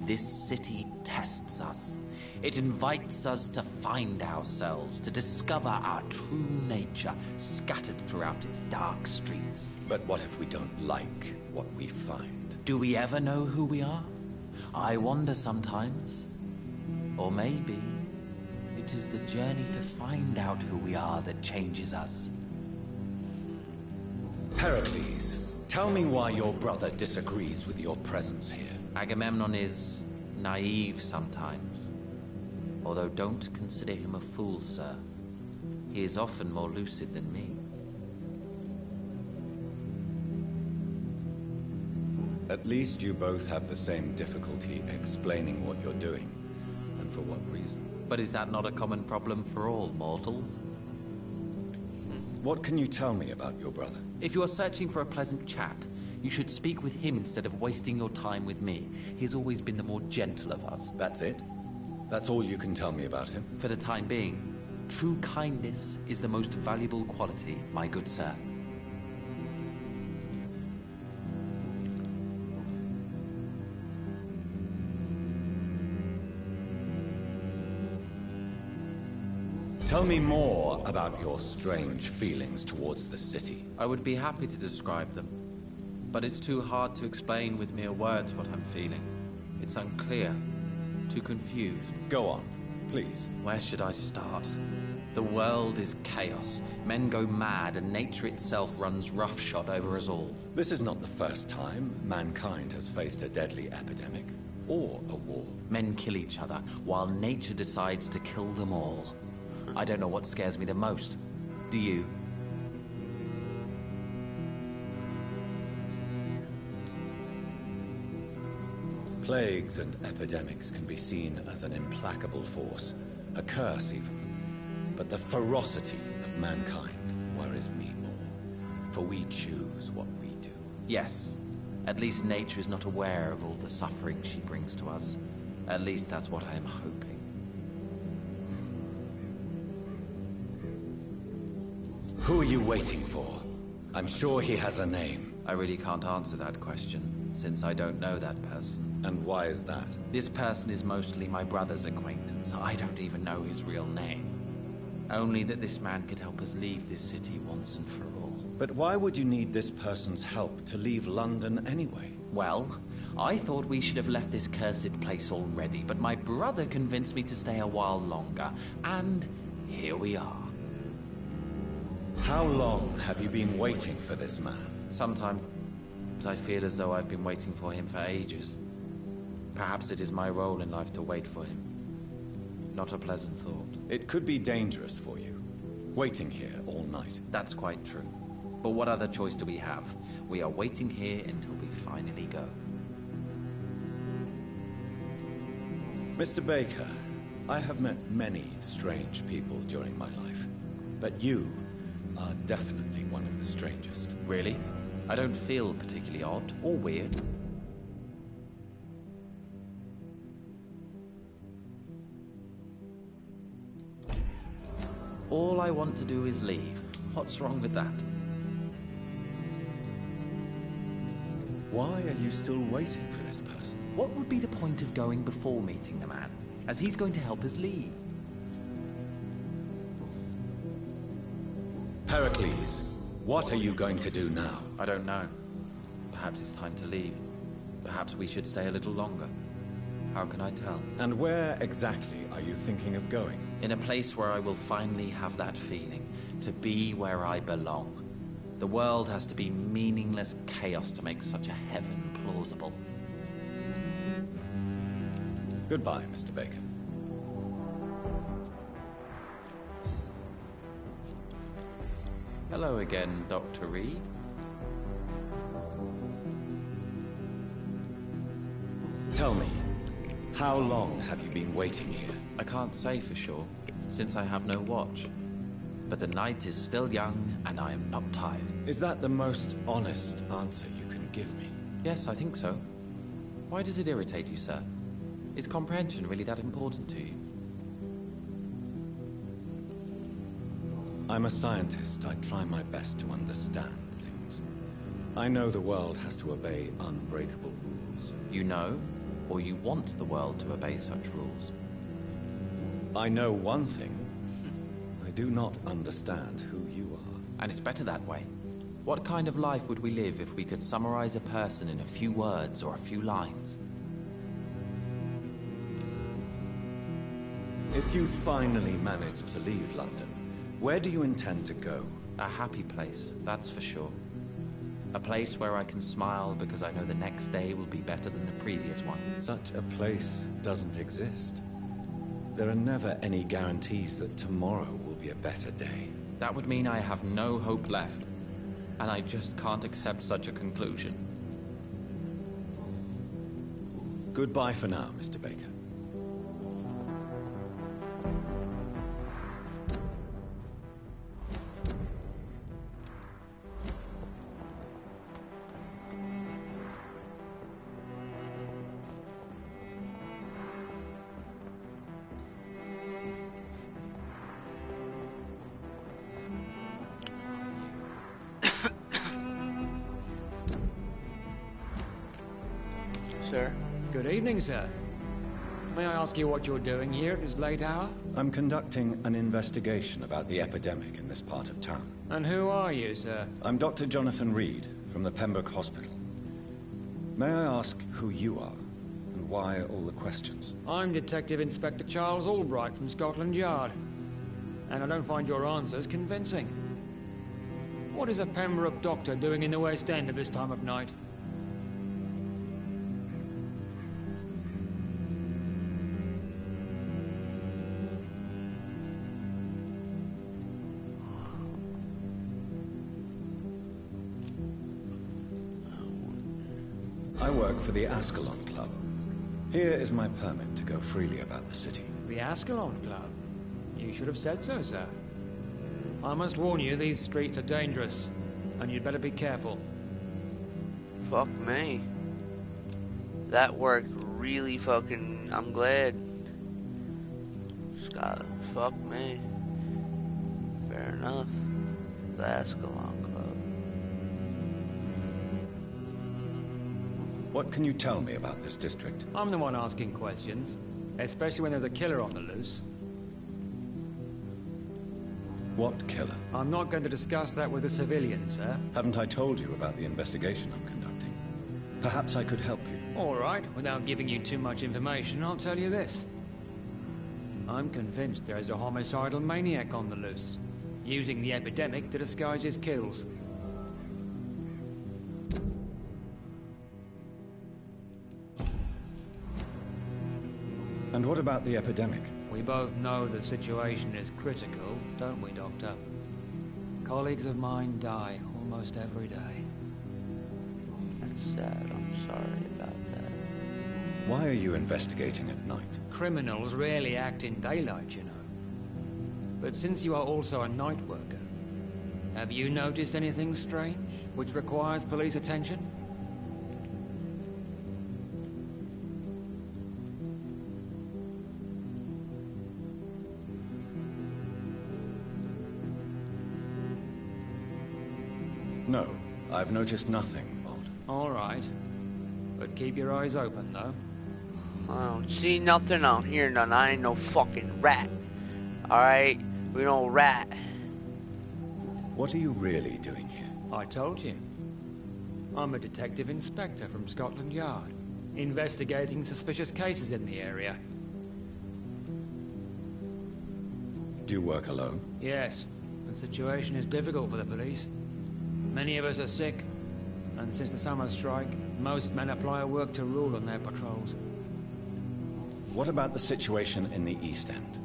This city tests us. It invites us to find ourselves, to discover our true nature, scattered throughout its dark streets. But what if we don't like what we find? Do we ever know who we are? I wonder sometimes. Or maybe it is the journey to find out who we are that changes us. Pericles, tell me why your brother disagrees with your presence here. Agamemnon is naive sometimes. Although don't consider him a fool, sir. He is often more lucid than me. At least you both have the same difficulty explaining what you're doing, and for what reason. But is that not a common problem for all mortals? What can you tell me about your brother? If you are searching for a pleasant chat, you should speak with him instead of wasting your time with me. He's always been the more gentle of us. That's it? That's all you can tell me about him? For the time being, true kindness is the most valuable quality, my good sir. Tell me more about your strange feelings towards the city. I would be happy to describe them, but it's too hard to explain with mere words what I'm feeling. It's unclear, too confused. Go on, please. Where should I start? The world is chaos. Men go mad, and nature itself runs roughshod over us all. This is not the first time mankind has faced a deadly epidemic, or a war. Men kill each other, while nature decides to kill them all. I don't know what scares me the most. Do you? Plagues and epidemics can be seen as an implacable force, a curse even. But the ferocity of mankind worries me more, for we choose what we do. Yes. At least nature is not aware of all the suffering she brings to us. At least that's what I am hoping. Who are you waiting for? I'm sure he has a name. I really can't answer that question, since I don't know that person. And why is that? This person is mostly my brother's acquaintance. I don't even know his real name. Only that this man could help us leave this city once and for all. But why would you need this person's help to leave London anyway? Well, I thought we should have left this cursed place already, but my brother convinced me to stay a while longer, and here we are. How long have you been waiting for this man? Sometimes I feel as though I've been waiting for him for ages. Perhaps it is my role in life to wait for him. Not a pleasant thought. It could be dangerous for you, waiting here all night. That's quite true. But what other choice do we have? We are waiting here until we finally go. Mr. Baker, I have met many strange people during my life, but you are definitely one of the strangest. Really? I don't feel particularly odd or weird. All I want to do is leave. What's wrong with that? Why are you still waiting for this person? What would be the point of going before meeting the man, as he's going to help us leave? Pericles, what are you going to do now? I don't know. Perhaps it's time to leave. Perhaps we should stay a little longer. How can I tell? And where exactly are you thinking of going? In a place where I will finally have that feeling, to be where I belong. The world has to be meaningless chaos to make such a heaven plausible. Goodbye, Mr. Baker. Hello again, Dr. Reed. Tell me, how long have you been waiting here? I can't say for sure, since I have no watch. But the night is still young, and I am not tired. Is that the most honest answer you can give me? Yes, I think so. Why does it irritate you, sir? Is comprehension really that important to you? I'm a scientist. I try my best to understand things. I know the world has to obey unbreakable rules. You know, or you want the world to obey such rules? I know one thing. I do not understand who you are. And it's better that way. What kind of life would we live if we could summarize a person in a few words or a few lines? If you finally manage to leave London, where do you intend to go? A happy place, that's for sure. A place where I can smile because I know the next day will be better than the previous one. Such a place doesn't exist. There are never any guarantees that tomorrow will be a better day. That would mean I have no hope left, and I just can't accept such a conclusion. Goodbye for now, Mr. Baker. Sir? Good evening, sir. May I ask you what you're doing here at this late hour? I'm conducting an investigation about the epidemic in this part of town. And who are you, sir? I'm Dr. Jonathan Reed from the Pembroke Hospital. May I ask who you are, and why all the questions? I'm Detective Inspector Charles Albright from Scotland Yard. And I don't find your answers convincing. What is a Pembroke doctor doing in the West End at this time of night? I work for the Ascalon Club. Here is my permit to go freely about the city. The Ascalon Club? You should have said so, sir. I must warn you, these streets are dangerous, and you'd better be careful. Fuck me. That worked really fucking... I'm glad. Scott, fuck me. Fair enough. The Ascalon Club. What can you tell me about this district? I'm the one asking questions, especially when there's a killer on the loose. What killer? I'm not going to discuss that with the civilians, sir. Haven't I told you about the investigation I'm conducting? Perhaps I could help you. All right, without giving you too much information, I'll tell you this. I'm convinced there is a homicidal maniac on the loose, using the epidemic to disguise his kills. And what about the epidemic? We both know the situation is critical, don't we, Doctor? Colleagues of mine die almost every day. That's sad. I'm sorry about that. Why are you investigating at night? Criminals rarely act in daylight, you know. But since you are also a night worker, have you noticed anything strange which requires police attention? No, I've noticed nothing odd. All right. But keep your eyes open, though. I don't see nothing, I don't hear nothing. I ain't no fucking rat. Alright? We no rat. What are you really doing here? I told you. I'm a detective inspector from Scotland Yard, investigating suspicious cases in the area. Do you work alone? Yes. The situation is difficult for the police. Many of us are sick, and since the summer strike, most men apply a work to rule on their patrols. What about the situation in the East End?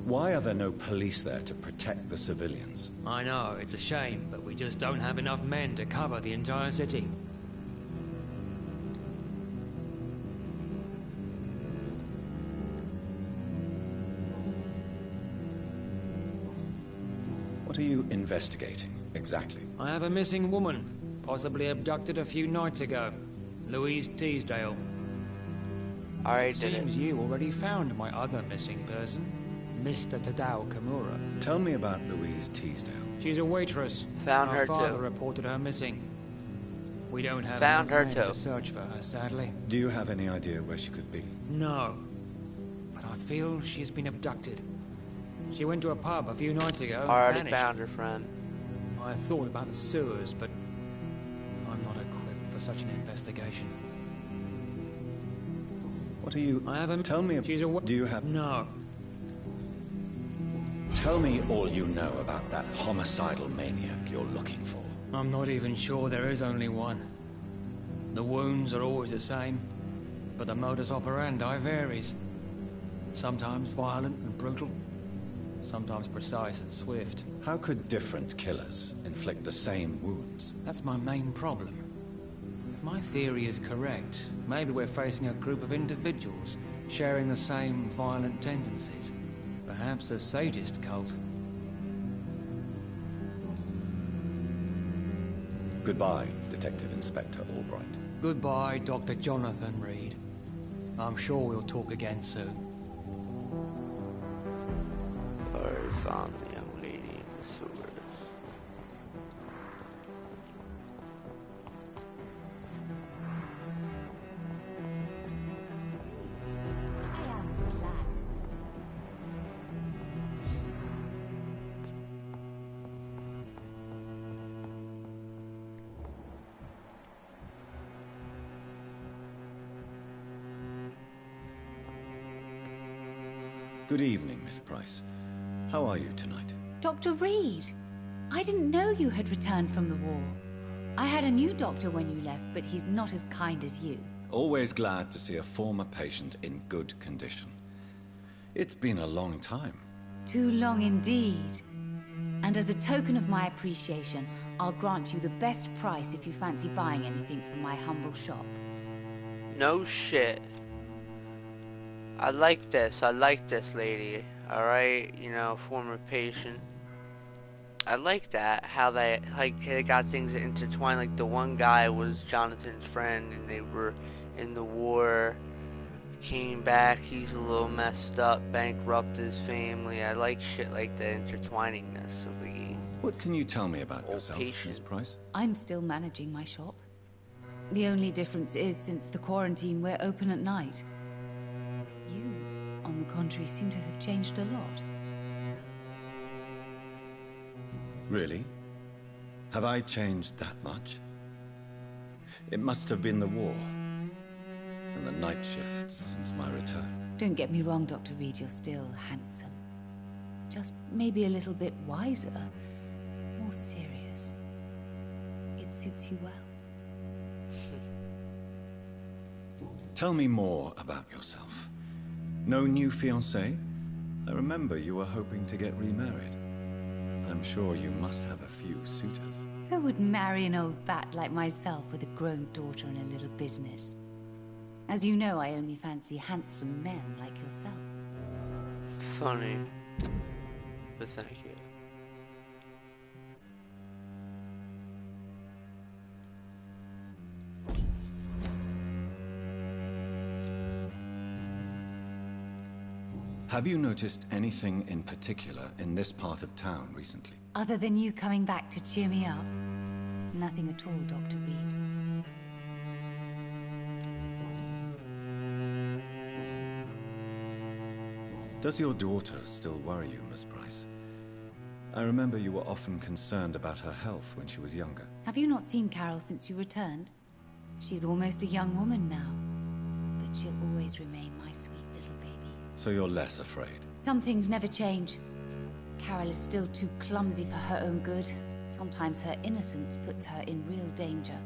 Why are there no police there to protect the civilians? I know, it's a shame, but we just don't have enough men to cover the entire city. What are you investigating, exactly? I have a missing woman, possibly abducted a few nights ago. Louise Teasdale. Alright, did it. Seems you already found my other missing person, Mr. Tadao Kimura. Tell me about Louise Teasdale. She's a waitress. Found her Our father too. reported her missing. We don't have Found enough her men too. to search for her, sadly. Do you have any idea where she could be? No. But I feel she's been abducted. She went to a pub a few nights ago and Already vanished. found her, friend. I thought about the sewers, but I'm not equipped for such an investigation. What are you... I haven't... Tell me... She's a... Do you have... No. Tell me all you know about that homicidal maniac you're looking for. I'm not even sure there is only one. The wounds are always the same, but the modus operandi varies. Sometimes violent and brutal, sometimes precise and swift. How could different killers inflict the same wounds? That's my main problem. If my theory is correct, maybe we're facing a group of individuals sharing the same violent tendencies. Perhaps a sadist cult. Goodbye, Detective Inspector Albright. Goodbye, Dr. Jonathan Reed. I'm sure we'll talk again soon. Already found the young lady in the sewers. Good evening, Miss Price. How are you tonight? Dr. Reed, I didn't know you had returned from the war. I had a new doctor when you left, but he's not as kind as you. Always glad to see a former patient in good condition. It's been a long time. Too long indeed. And as a token of my appreciation, I'll grant you the best price if you fancy buying anything from my humble shop. No shit. I like this lady. Alright, you know, former patient. I like that, how they got things intertwined. Like the one guy was Jonathan's friend and they were in the war, came back, he's a little messed up, bankrupted his family. I like shit like the intertwiningness of the game. What can you tell me about yourself, Miss Price? I'm still managing my shop. The only difference is, since the quarantine, we're open at night. You, on the contrary, seem to have changed a lot. Really? Have I changed that much? It must have been the war and the night shifts since my return. Don't get me wrong, Dr. Reed, you're still handsome. Just maybe a little bit wiser, more serious. It suits you well. Tell me more about yourself. No new fiancé? I remember you were hoping to get remarried. I'm sure you must have a few suitors. Who would marry an old bat like myself with a grown daughter and a little business? As you know, I only fancy handsome men like yourself. Funny. But thank you. Have you noticed anything in particular in this part of town recently? Other than you coming back to cheer me up? Nothing at all, Dr. Reed. Does your daughter still worry you, Miss Price? I remember you were often concerned about her health when she was younger. Have you not seen Carol since you returned? She's almost a young woman now, but she'll always remain my sweet little baby. So you're less afraid? Some things never change. Carol is still too clumsy for her own good. Sometimes her innocence puts her in real danger.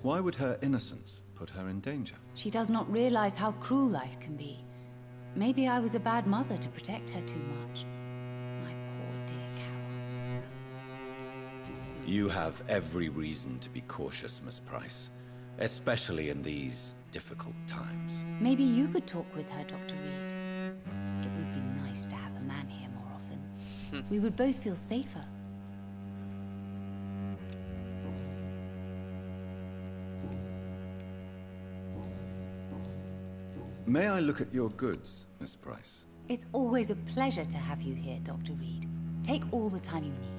Why would her innocence put her in danger? She does not realize how cruel life can be. Maybe I was a bad mother to protect her too much. My poor dear Carol. You have every reason to be cautious, Miss Price. Especially in these difficult times. Maybe you could talk with her, Dr. Reed. It would be nice to have a man here more often. We would both feel safer. May I look at your goods, Miss Price? It's always a pleasure to have you here, Dr. Reed. Take all the time you need.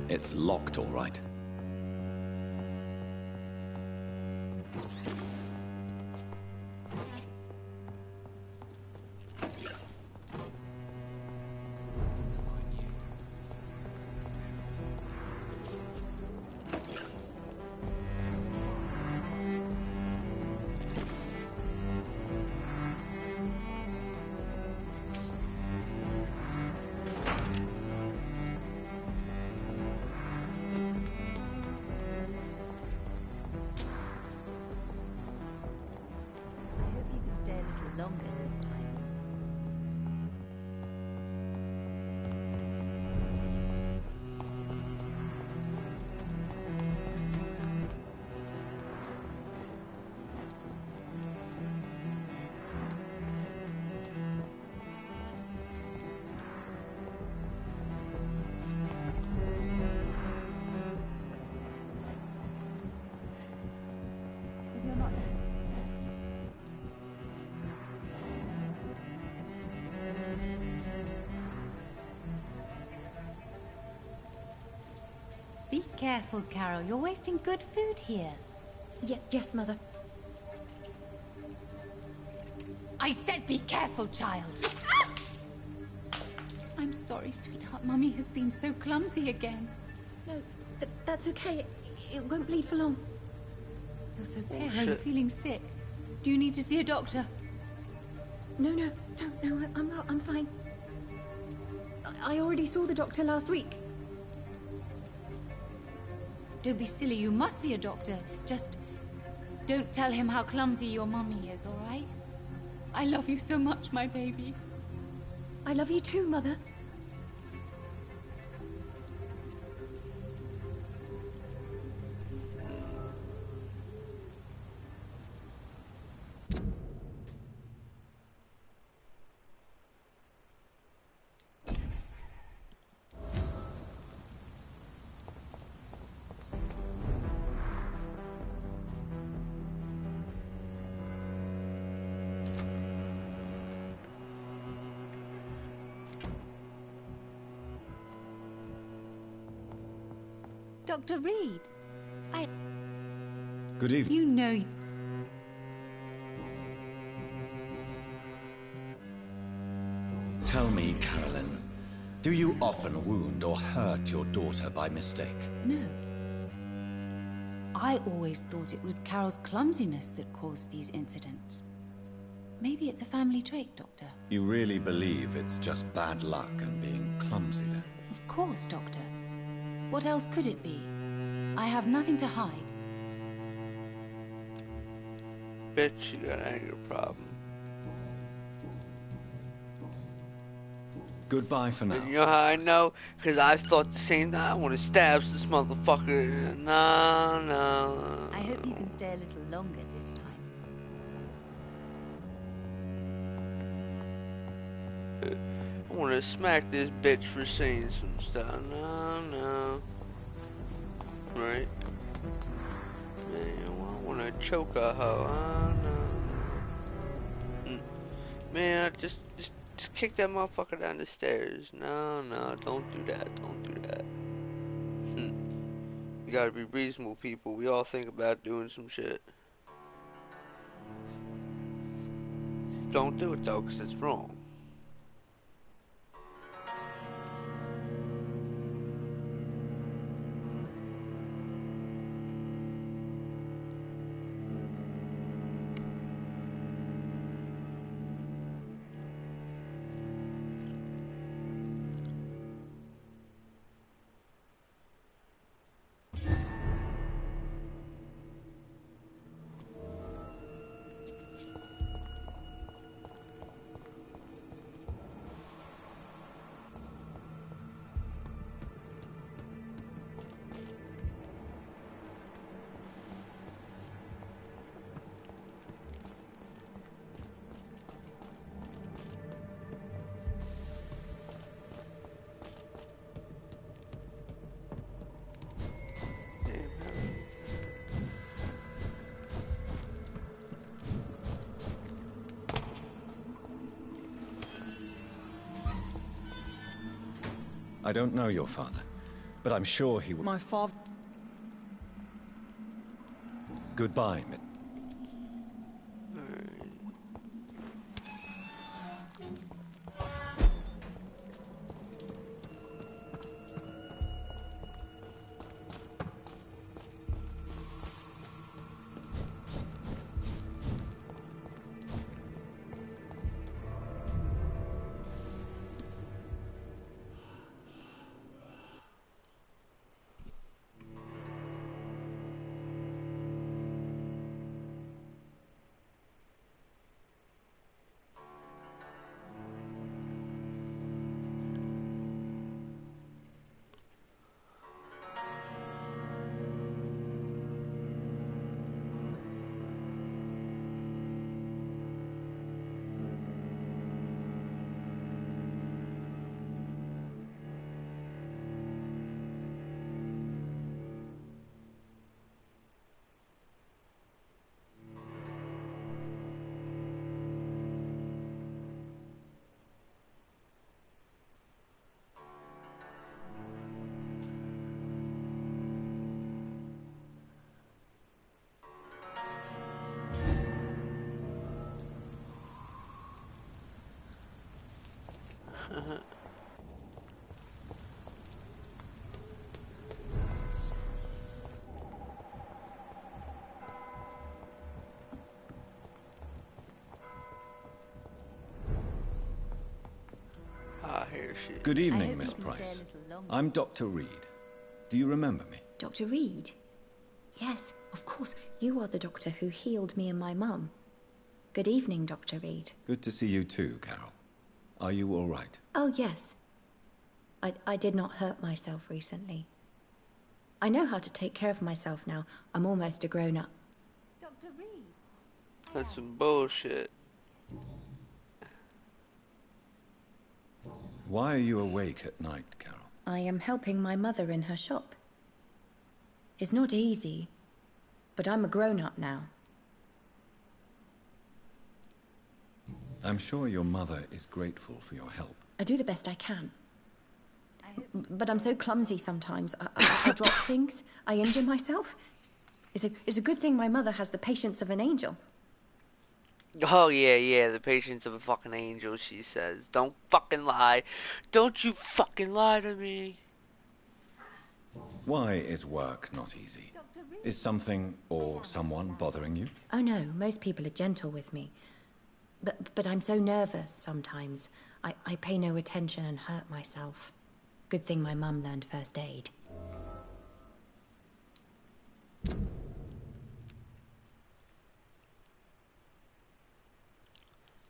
It's locked, all right. Longer this time. Careful, Carol. You're wasting good food here. Yes, Mother. I said be careful, child. I'm sorry, sweetheart. Mummy has been so clumsy again. No, that's okay. It won't bleed for long. You're so pale. Are you feeling sick? Do you need to see a doctor? No, I'm fine. I already saw the doctor last week. Don't be silly. You must see a doctor. Just don't tell him how clumsy your mummy is, all right? I love you so much, my baby. I love you too, Mother. Dr. Reed, Good evening. You know... Tell me, Carolyn, do you often wound or hurt your daughter by mistake? No. I always thought it was Carol's clumsiness that caused these incidents. Maybe it's a family trait, Doctor. You really believe it's just bad luck and being clumsy, then? Of course, Doctor. What else could it be? I have nothing to hide. Bitch, you got an anger problem. Goodbye for now. You know how I know? Because I thought the same thing. I want to stab this motherfucker. No. I hope you can stay a little longer this time. I want to smack this bitch for saying some stuff. No. Right? Man, I want to choke a hoe. No. Man, just kick that motherfucker down the stairs. No, don't do that. Don't do that. You gotta be reasonable, people. We all think about doing some shit. Don't do it, though, because it's wrong. I don't know your father, but I'm sure he will. My father... Goodbye, Miss. shit. Good evening, Miss Price. I'm Dr. Reed. Do you remember me? Dr. Reed? Yes, of course. You are the doctor who healed me and my mum. Good evening, Dr. Reed. Good to see you too, Carol. Are you all right? Oh, yes. I did not hurt myself recently. I know how to take care of myself now. I'm almost a grown-up. Dr. Reed. That's some bullshit. Why are you awake at night, Carol? I am helping my mother in her shop. It's not easy, but I'm a grown-up now. I'm sure your mother is grateful for your help. I do the best I can. But I'm so clumsy sometimes. I drop things. I injure myself. It's a good thing my mother has the patience of an angel. Oh, yeah, the patience of a fucking angel, she says. Don't fucking lie. Don't you fucking lie to me. Why is work not easy? Is something or someone bothering you? Oh no, most people are gentle with me. But I'm so nervous sometimes. I pay no attention and hurt myself. Good thing my mum learned first aid.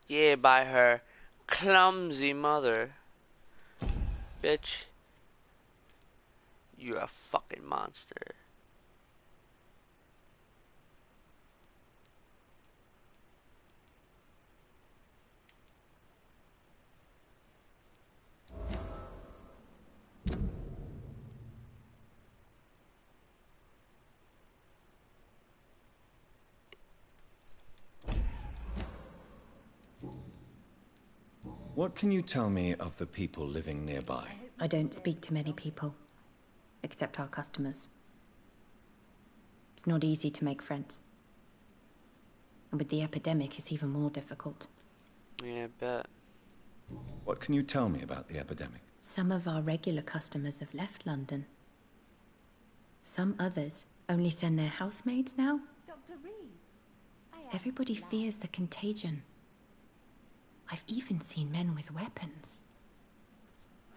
Yeah, by her clumsy mother. Bitch. You're a fucking monster. What can you tell me of the people living nearby? I don't speak to many people, except our customers. It's not easy to make friends. And with the epidemic, it's even more difficult. Yeah, I bet. What can you tell me about the epidemic? Some of our regular customers have left London. Some others only send their housemaids now. Dr. Reed. Everybody fears the contagion. I've even seen men with weapons.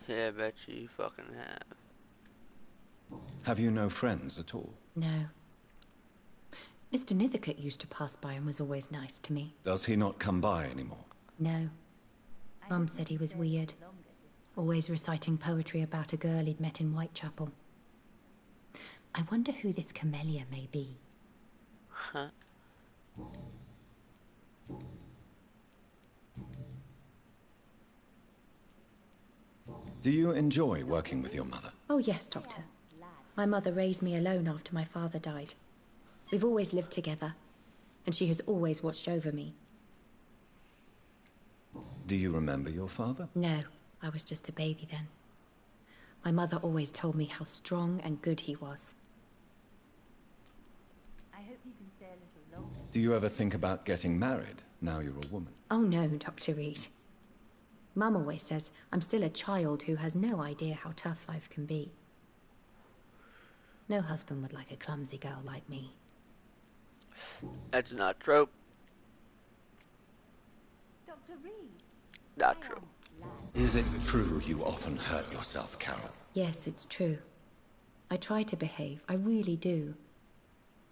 Yeah, I bet you fucking have. Have you no friends at all? No. Mr. Nithercote used to pass by and was always nice to me. Does he not come by anymore? No. Mum said he was weird. Always reciting poetry about a girl he'd met in Whitechapel. I wonder who this camellia may be. Huh? Do you enjoy working with your mother? Oh yes, Doctor. My mother raised me alone after my father died. We've always lived together, and she has always watched over me. Do you remember your father? No, I was just a baby then. My mother always told me how strong and good he was. I hope you can stay a little longer. Do you ever think about getting married now you're a woman? Oh no, Dr. Reed. Mum always says I'm still a child who has no idea how tough life can be. No husband would like a clumsy girl like me. That's not true. Dr. Reed. Not true. Is it true you often hurt yourself, Carol? Yes, it's true. I try to behave, I really do.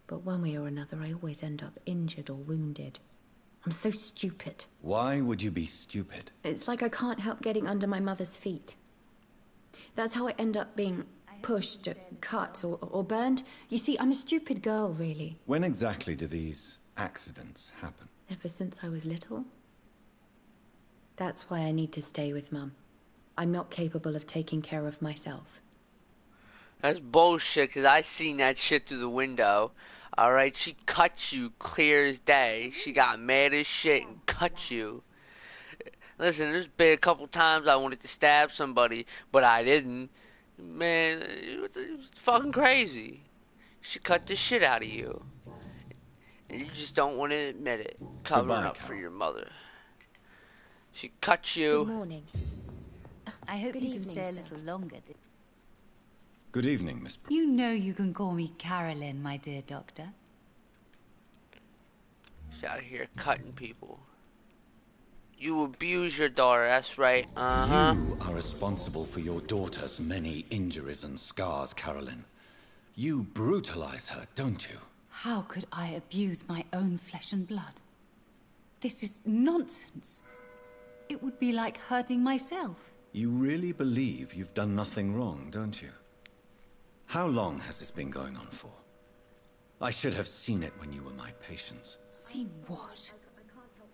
But one way or another, I always end up injured or wounded. I'm so stupid. Why would you be stupid? It's like I can't help getting under my mother's feet. That's how I end up being pushed, cut, or burned. You see, I'm a stupid girl, really. When exactly do these accidents happen? Ever since I was little. That's why I need to stay with Mum. I'm not capable of taking care of myself. That's bullshit, because I seen that shit through the window. Alright, she cut you clear as day. She got mad as shit and cut you. Listen, there's been a couple times I wanted to stab somebody, but I didn't. Man, it was fucking crazy. She cut the shit out of you. And you just don't want to admit it. Covering up for your mother. She cut you. Good morning. I hope Good you can evening, stay a sir. little longer. Good evening, Miss You know you can call me Carolyn, my dear doctor. She's out here cutting people. You abuse your daughter, that's right. Uh-huh. You are responsible for your daughter's many injuries and scars, Carolyn. You brutalize her, don't you? How could I abuse my own flesh and blood? This is nonsense. It would be like hurting myself. You really believe you've done nothing wrong, don't you? How long has this been going on for? I should have seen it when you were my patients. Seen what?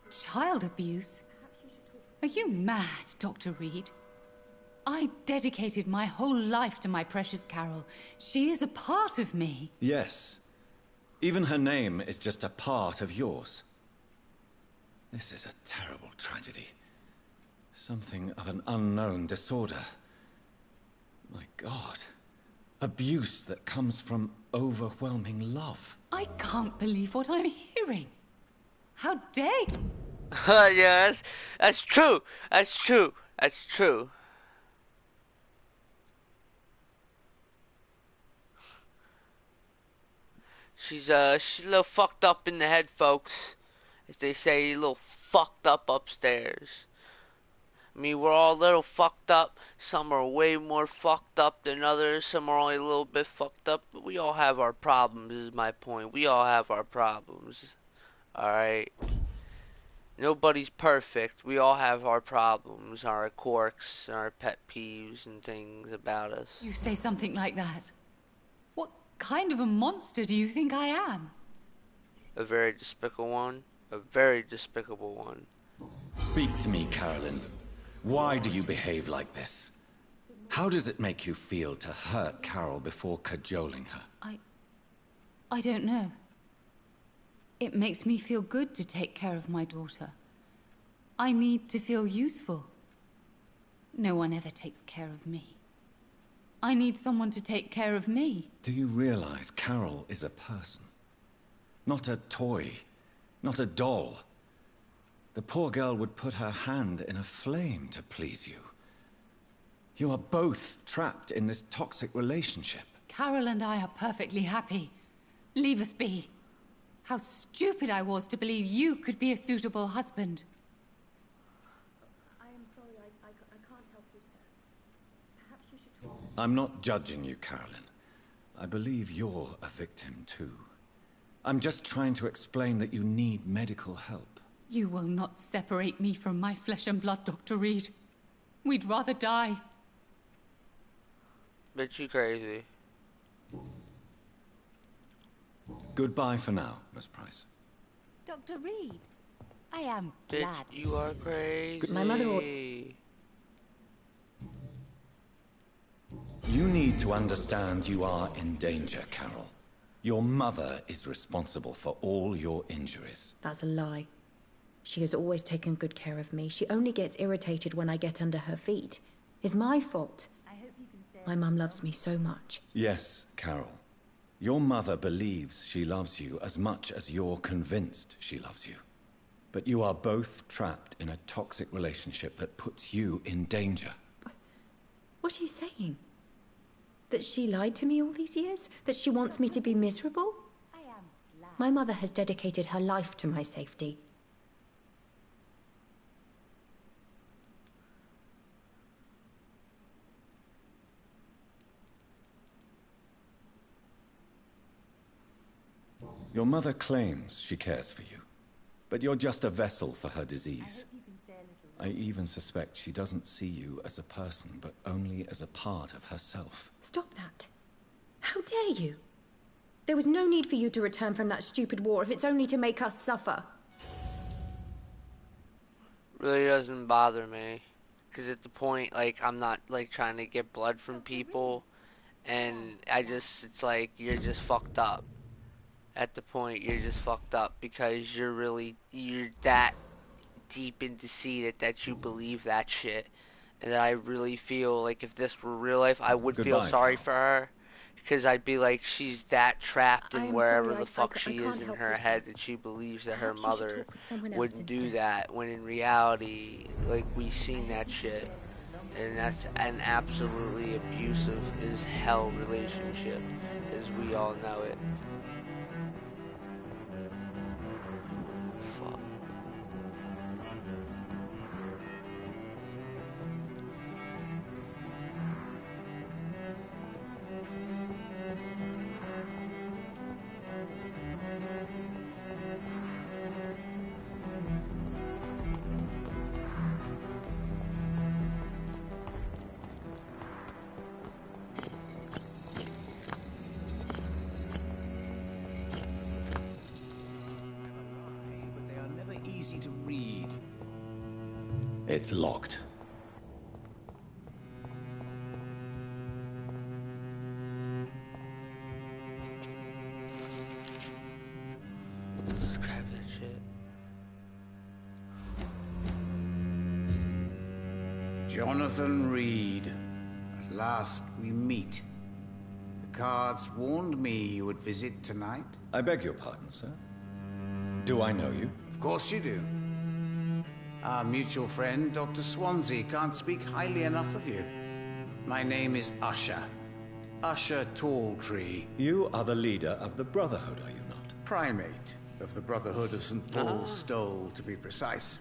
Child abuse? Are you mad, Dr. Reed? I dedicated my whole life to my precious Carol. She is a part of me. Yes. Even her name is just a part of yours. This is a terrible tragedy. Something of an unknown disorder. My God. Abuse that comes from overwhelming love. I can't believe what I'm hearing. How dare you? Yeah, that's true. That's true. That's true. She's a little fucked up in the head, folks. As they say, a little fucked up upstairs. I mean, we're all a little fucked up. Some are way more fucked up than others. Some are only a little bit fucked up. But we all have our problems, is my point. We all have our problems. Alright? Nobody's perfect. We all have our problems, our quirks, our pet peeves and things about us. You say something like that. What kind of a monster do you think I am? A very despicable one. A very despicable one. Speak to me, Carolyn. Why do you behave like this? How does it make you feel to hurt Carol before cajoling her? I don't know. It makes me feel good to take care of my daughter. I need to feel useful. No one ever takes care of me. I need someone to take care of me. Do you realize Carol is a person? Not a toy. Not a doll. The poor girl would put her hand in a flame to please you. You are both trapped in this toxic relationship. Carol and I are perfectly happy. Leave us be. How stupid I was to believe you could be a suitable husband. I am sorry, I can't help you, sir. Perhaps you should talk. I'm not judging you, Carolyn. I believe you're a victim, too. I'm just trying to explain that you need medical help. You will not separate me from my flesh and blood, Dr. Reed. We'd rather die. Bitch, you crazy. Goodbye for now, Miss Price. Dr. Reed, I am Bitch, glad. you are crazy. My mother You need to understand you are in danger, Carol. Your mother is responsible for all your injuries. That's a lie. She has always taken good care of me. She only gets irritated when I get under her feet. It's my fault. My mum loves me so much. Yes, Carol. Your mother believes she loves you as much as you're convinced she loves you. But you are both trapped in a toxic relationship that puts you in danger. What are you saying? That she lied to me all these years? That she wants me to be miserable? My mother has dedicated her life to my safety. Your mother claims she cares for you, but you're just a vessel for her disease. I even suspect she doesn't see you as a person, but only as a part of herself. Stop that. How dare you? There was no need for you to return from that stupid war if it's only to make us suffer. Really doesn't bother me. Because at the point, like, I'm not, like, trying to get blood from people. And it's like, you're just fucked up. At the point, you're just fucked up because you're that deep in deceit that you believe that shit. And that I really feel like if this were real life, I would feel sorry for her. Because I'd be like, she's that trapped in wherever the fuck she is in her head that she believes that her mother wouldn't do that. When in reality, like, we've seen that shit. And that's an absolutely abusive as hell relationship. As we all know it. easy to read. It's locked. Let's grab that shit. Jonathan Reed. At last we meet. The cards warned me you would visit tonight. I beg your pardon, sir. Do I know you? Of course you do. Our mutual friend, Dr. Swansea, can't speak highly enough of you. My name is Usher. Usher Talltree. You are the leader of the Brotherhood, are you not? Primate of the Brotherhood of St. Paul's Stole, to be precise.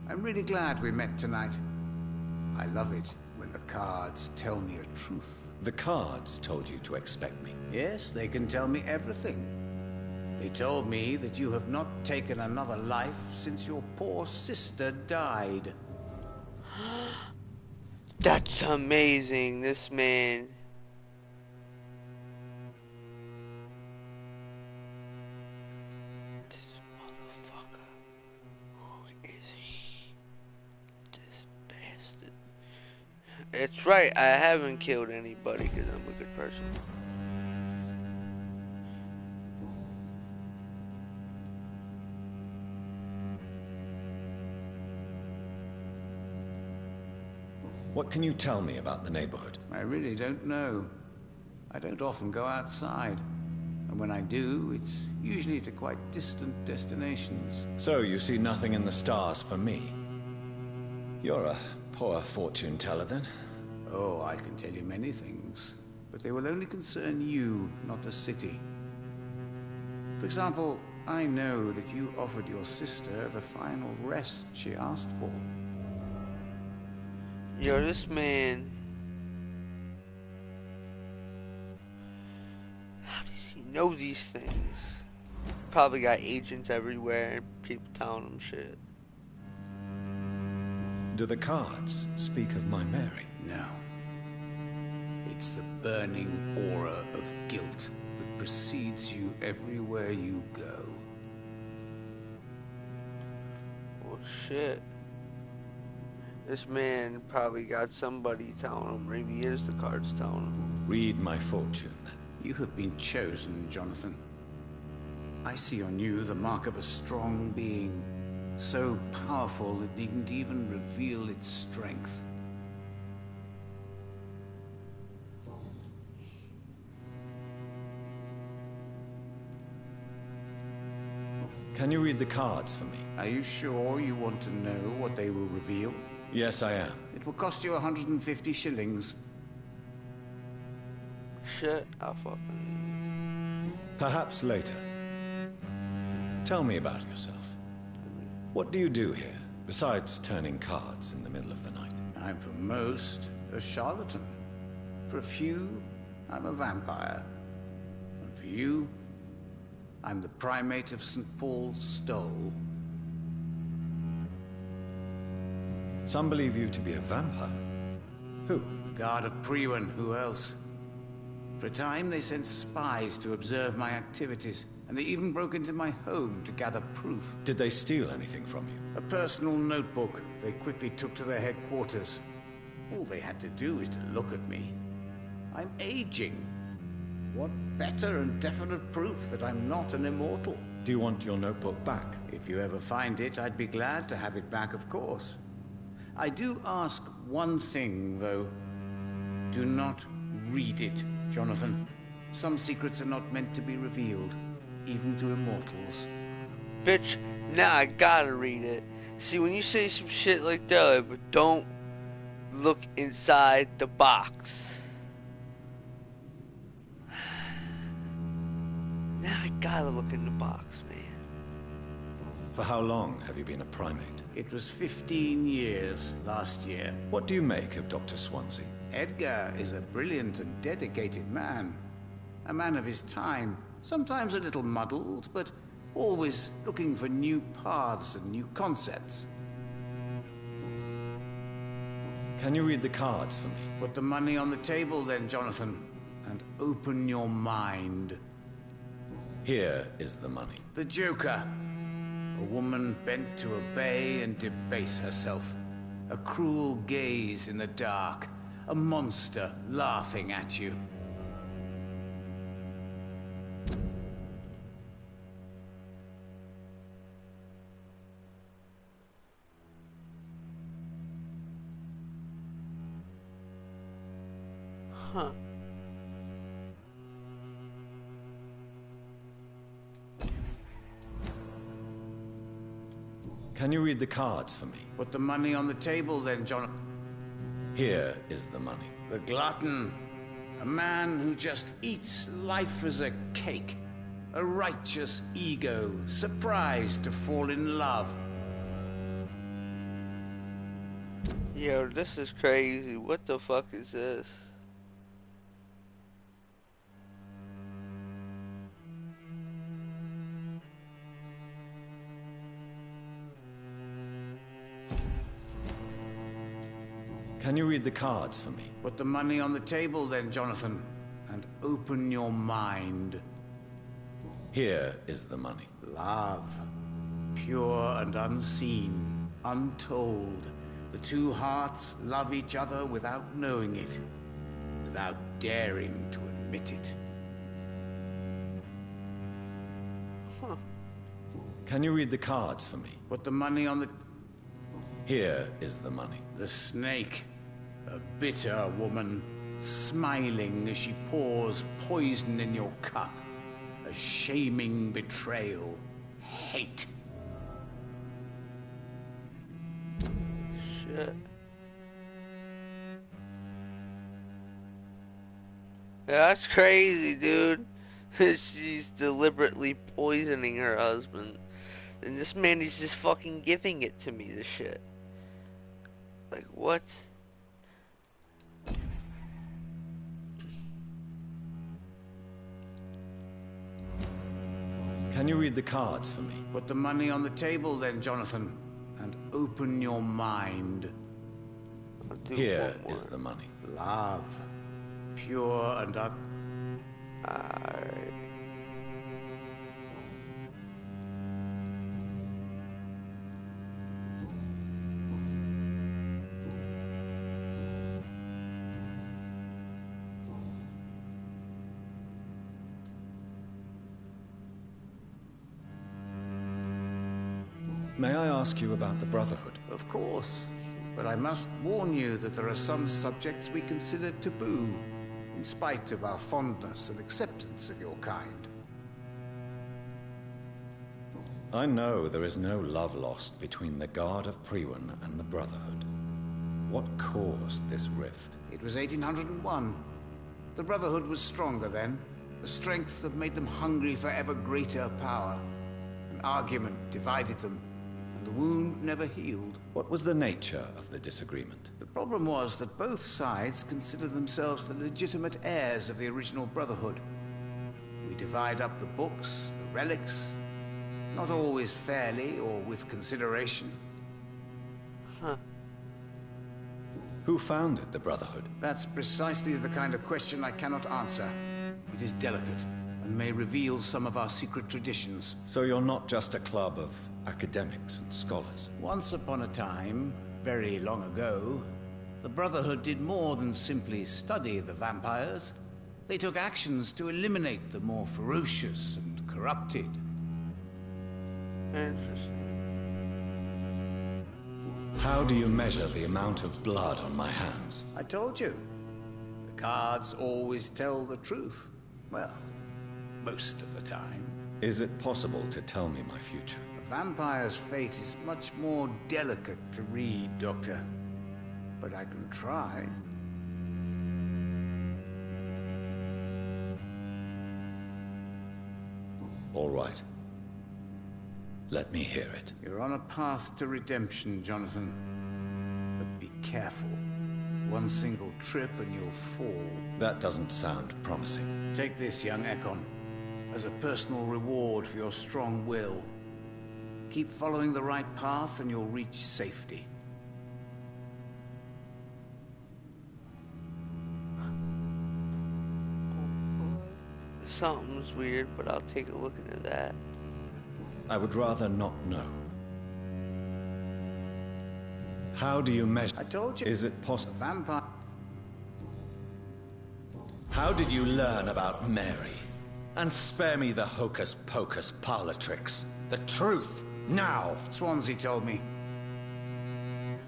I'm really glad we met tonight. I love it when the cards tell me a truth. The cards told you to expect me. Yes, they can tell me everything. They told me that you have not taken another life since your poor sister died. That's amazing, this man. This motherfucker. Who is he? This bastard. It's right, I haven't killed anybody because I'm a good person. What can you tell me about the neighborhood? I really don't know. I don't often go outside. And when I do, it's usually to quite distant destinations. So you see nothing in the stars for me? You're a poor fortune teller, then? Oh, I can tell you many things. But they will only concern you, not the city. For example, I know that you offered your sister the final rest she asked for. Yo, this man. How does he know these things? Probably got agents everywhere and people telling him shit. Do the cards speak of my Mary? No. It's the burning aura of guilt that precedes you everywhere you go. Oh shit. This man probably got somebody telling him. Maybe it is the cards telling him. Read my fortune, then. You have been chosen, Jonathan. I see on you the mark of a strong being, so powerful it needn't even reveal its strength. Can you read the cards for me? Are you sure you want to know what they will reveal? Yes, I am. It will cost you 150 shillings. Shit, I fucking... Perhaps later. Tell me about yourself. What do you do here, besides turning cards in the middle of the night? I'm for most a charlatan. For a few, I'm a vampire. And for you, I'm the primate of St. Paul's Stole. Some believe you to be a vampire. Who? The Guard of Priwen, who else? For a time, they sent spies to observe my activities, and they even broke into my home to gather proof. Did they steal anything from you? A personal notebook they quickly took to their headquarters. All they had to do is to look at me. I'm aging. What better and definite proof that I'm not an immortal? Do you want your notebook back? If you ever find it, I'd be glad to have it back, of course. I do ask one thing, though. Do not read it, Jonathan. Some secrets are not meant to be revealed, even to immortals. Bitch, now I gotta read it. See, when you say some shit like that, but don't look inside the box. Now I gotta look in the box, man. For how long have you been a primate? It was 15 years last year. What do you make of Dr. Swansea? Edgar is a brilliant and dedicated man. A man of his time. Sometimes a little muddled, but always looking for new paths and new concepts. Can you read the cards for me? Put the money on the table then, Jonathan, and open your mind. Here is the money. The Joker. A woman bent to obey and debase herself. A cruel gaze in the dark. A monster laughing at you. Huh. Can you read the cards for me? Put the money on the table then, Jonathan. Here is the money. The glutton. A man who just eats life as a cake. A righteous ego, surprised to fall in love. Yo, this is crazy. What the fuck is this? Can you read the cards for me? Put the money on the table then, Jonathan, and open your mind. Here is the money. Love. Pure and unseen, untold. The two hearts love each other without knowing it, without daring to admit it. Huh. Can you read the cards for me? Put the money on the... Here is the money. The snake. A bitter woman, smiling as she pours poison in your cup. A shaming betrayal. Hate. Shit. Yeah, that's crazy, dude. She's deliberately poisoning her husband. And this man is just fucking giving it to me, this shit. Like, what? Can you read the cards for me? Put the money on the table then, Jonathan, and open your mind. Here is the money. Love. Pure and Alright. May I ask you about the Brotherhood? Of course. But I must warn you that there are some subjects we consider taboo, in spite of our fondness and acceptance of your kind. I know there is no love lost between the Guard of Priwen and the Brotherhood. What caused this rift? It was 1801. The Brotherhood was stronger then, a strength that made them hungry for ever greater power. An argument divided them, and the wound never healed. What was the nature of the disagreement? The problem was that both sides considered themselves the legitimate heirs of the original Brotherhood. We divide up the books, the relics, not always fairly or with consideration. Huh. Who founded the Brotherhood? That's precisely the kind of question I cannot answer. It is delicate, and may reveal some of our secret traditions. So you're not just a club of academics and scholars? Once upon a time, very long ago, the Brotherhood did more than simply study the vampires. They took actions to eliminate the more ferocious and corrupted. Interesting. How do you measure the amount of blood on my hands? I told you. The cards always tell the truth. Well, most of the time. Is it possible to tell me my future? A vampire's fate is much more delicate to read, Doctor. But I can try. All right. Let me hear it. You're on a path to redemption, Jonathan. But be careful. One single trip and you'll fall. That doesn't sound promising. Take this, young Ekon, as a personal reward for your strong will. Keep following the right path and you'll reach safety. Something's weird, but I'll take a look into that. I would rather not know. How do you measure? I told you. Is it possible? Vampire. How did you learn about Mary? And spare me the hocus-pocus parlor tricks. The truth, now! Swansea told me.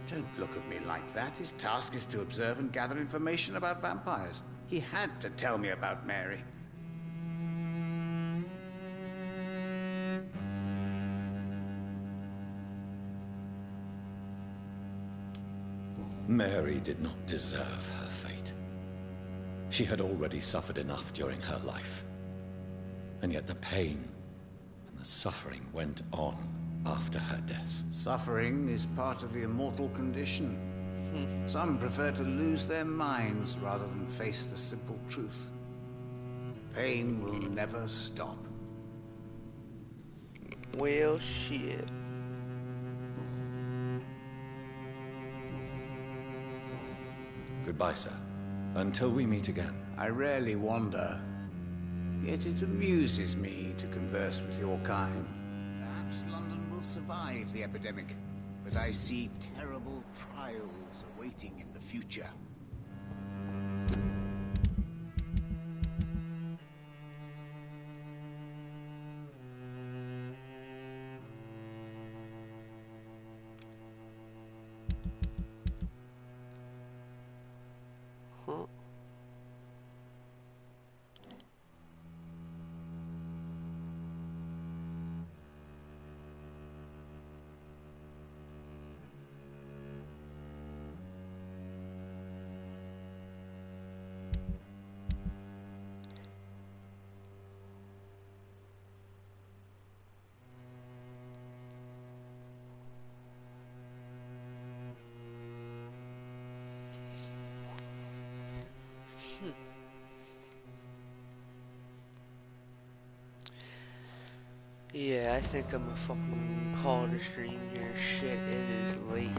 Don't look at me like that. His task is to observe and gather information about vampires. He had to tell me about Mary. Mary did not deserve her fate. She had already suffered enough during her life. And yet the pain and the suffering went on after her death. Suffering is part of the immortal condition. Some prefer to lose their minds rather than face the simple truth. Pain will never stop. Well, shit. Goodbye, sir. Until we meet again. I rarely wander, yet it amuses me to converse with your kind. Perhaps London will survive the epidemic, but I see terrible trials awaiting in the future. Huh? Yeah, I think I'm gonna fucking call the stream here. Shit, it is late.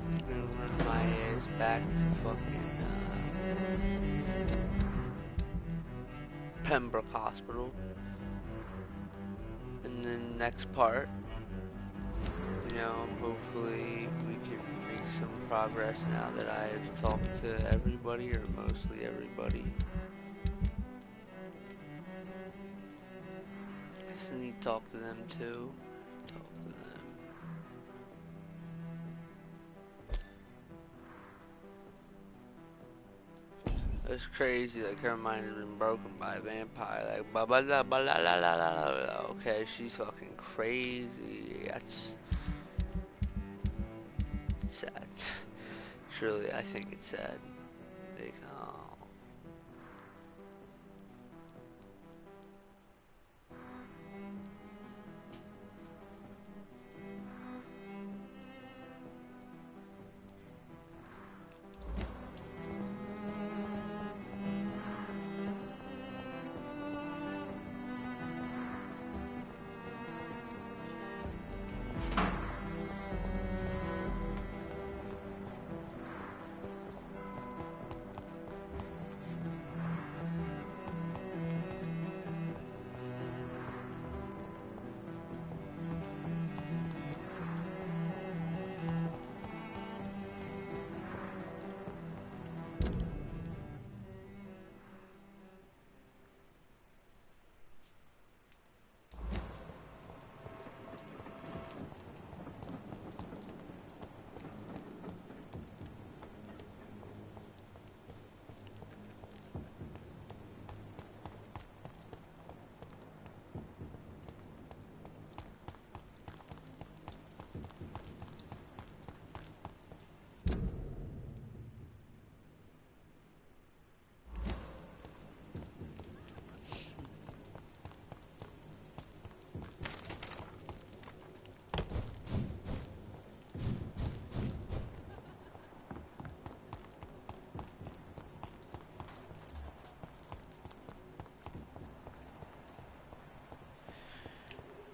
I'm gonna run my ass back to fucking Pembroke Hospital. And then next part, you know, hopefully we can make some progress now that I've talked to everybody, or mostly everybody. Just need to talk to them too. Talk to them. It's crazy, like her mind has been broken by a vampire, like blah blah blah blah blah blah blah blah. Okay, she's fucking crazy. That's sad. Truly, I think it's sad. Like, oh.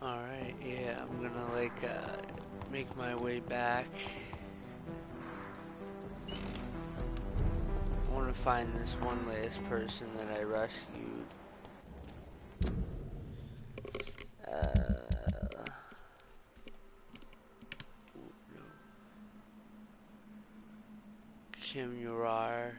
Alright, yeah, I'm gonna like make my way back find this one last person that I rescued. Kim Urar.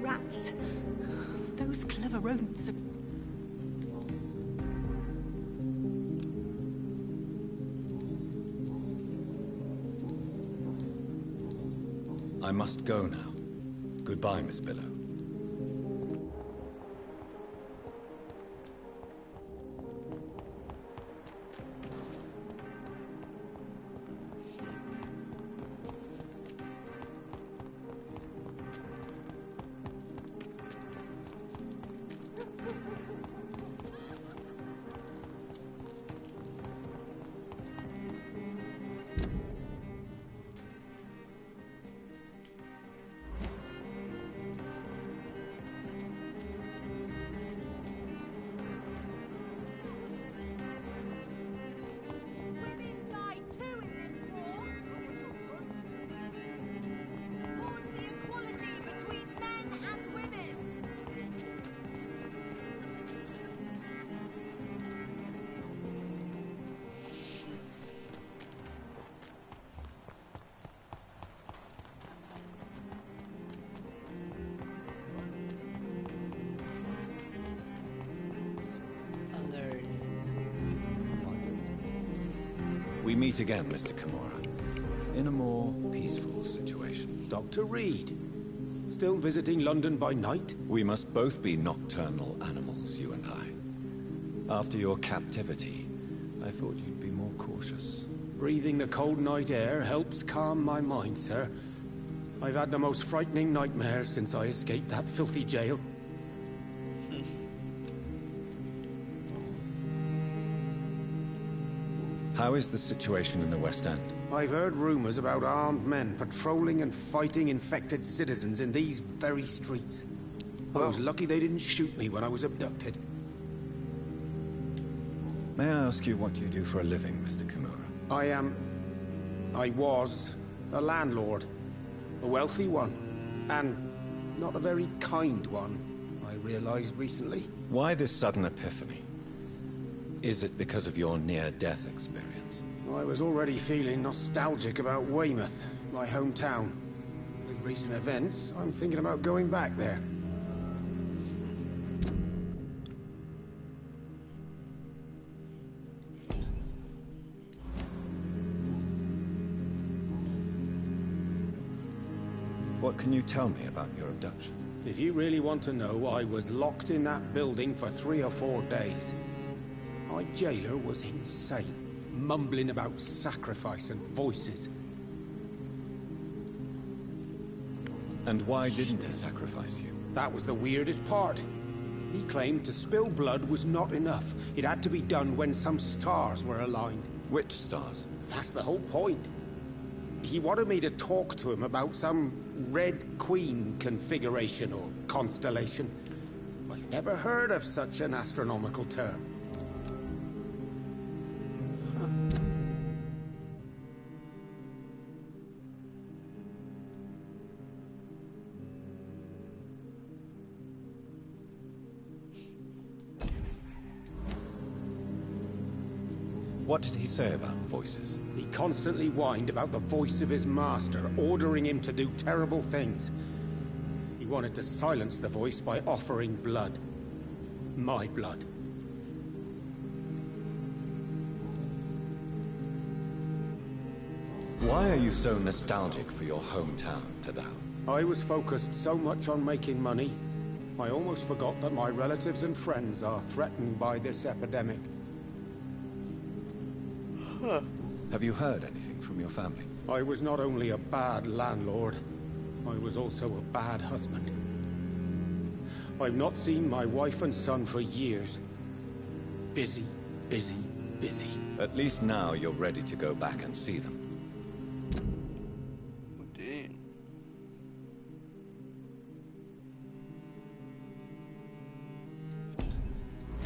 Rats. Those clever rodents are... I must go now. Goodbye, Miss Billow. We meet again, Mr. Kimura, in a more peaceful situation. Dr. Reed, still visiting London by night? We must both be nocturnal animals, you and I. After your captivity, I thought you'd be more cautious. Breathing the cold night air helps calm my mind, sir. I've had the most frightening nightmares since I escaped that filthy jail. How is the situation in the West End? I've heard rumors about armed men patrolling and fighting infected citizens in these very streets. I was lucky they didn't shoot me when I was abducted. May I ask you what you do for a living, Mr. Kimura? I was a landlord. A wealthy one. And not a very kind one, I realized recently. Why this sudden epiphany? Is it because of your near-death experience? I was already feeling nostalgic about Weymouth, my hometown. With recent events, I'm thinking about going back there. What can you tell me about your abduction? If you really want to know, I was locked in that building for 3 or 4 days. My jailer was insane, mumbling about sacrifice and voices. And why didn't he sacrifice you? That was the weirdest part. He claimed to spill blood was not enough. It had to be done when some stars were aligned. Which stars? That's the whole point. He wanted me to talk to him about some Red Queen configuration or constellation. I've never heard of such an astronomical term. What did he say about voices? He constantly whined about the voice of his master, ordering him to do terrible things. He wanted to silence the voice by offering blood. My blood. Why are you so nostalgic for your hometown, Tadao? I was focused so much on making money, I almost forgot that my relatives and friends are threatened by this epidemic. Have you heard anything from your family? I was not only a bad landlord, I was also a bad husband. I've not seen my wife and son for years. Busy, busy, busy. At least now you're ready to go back and see them. Damn.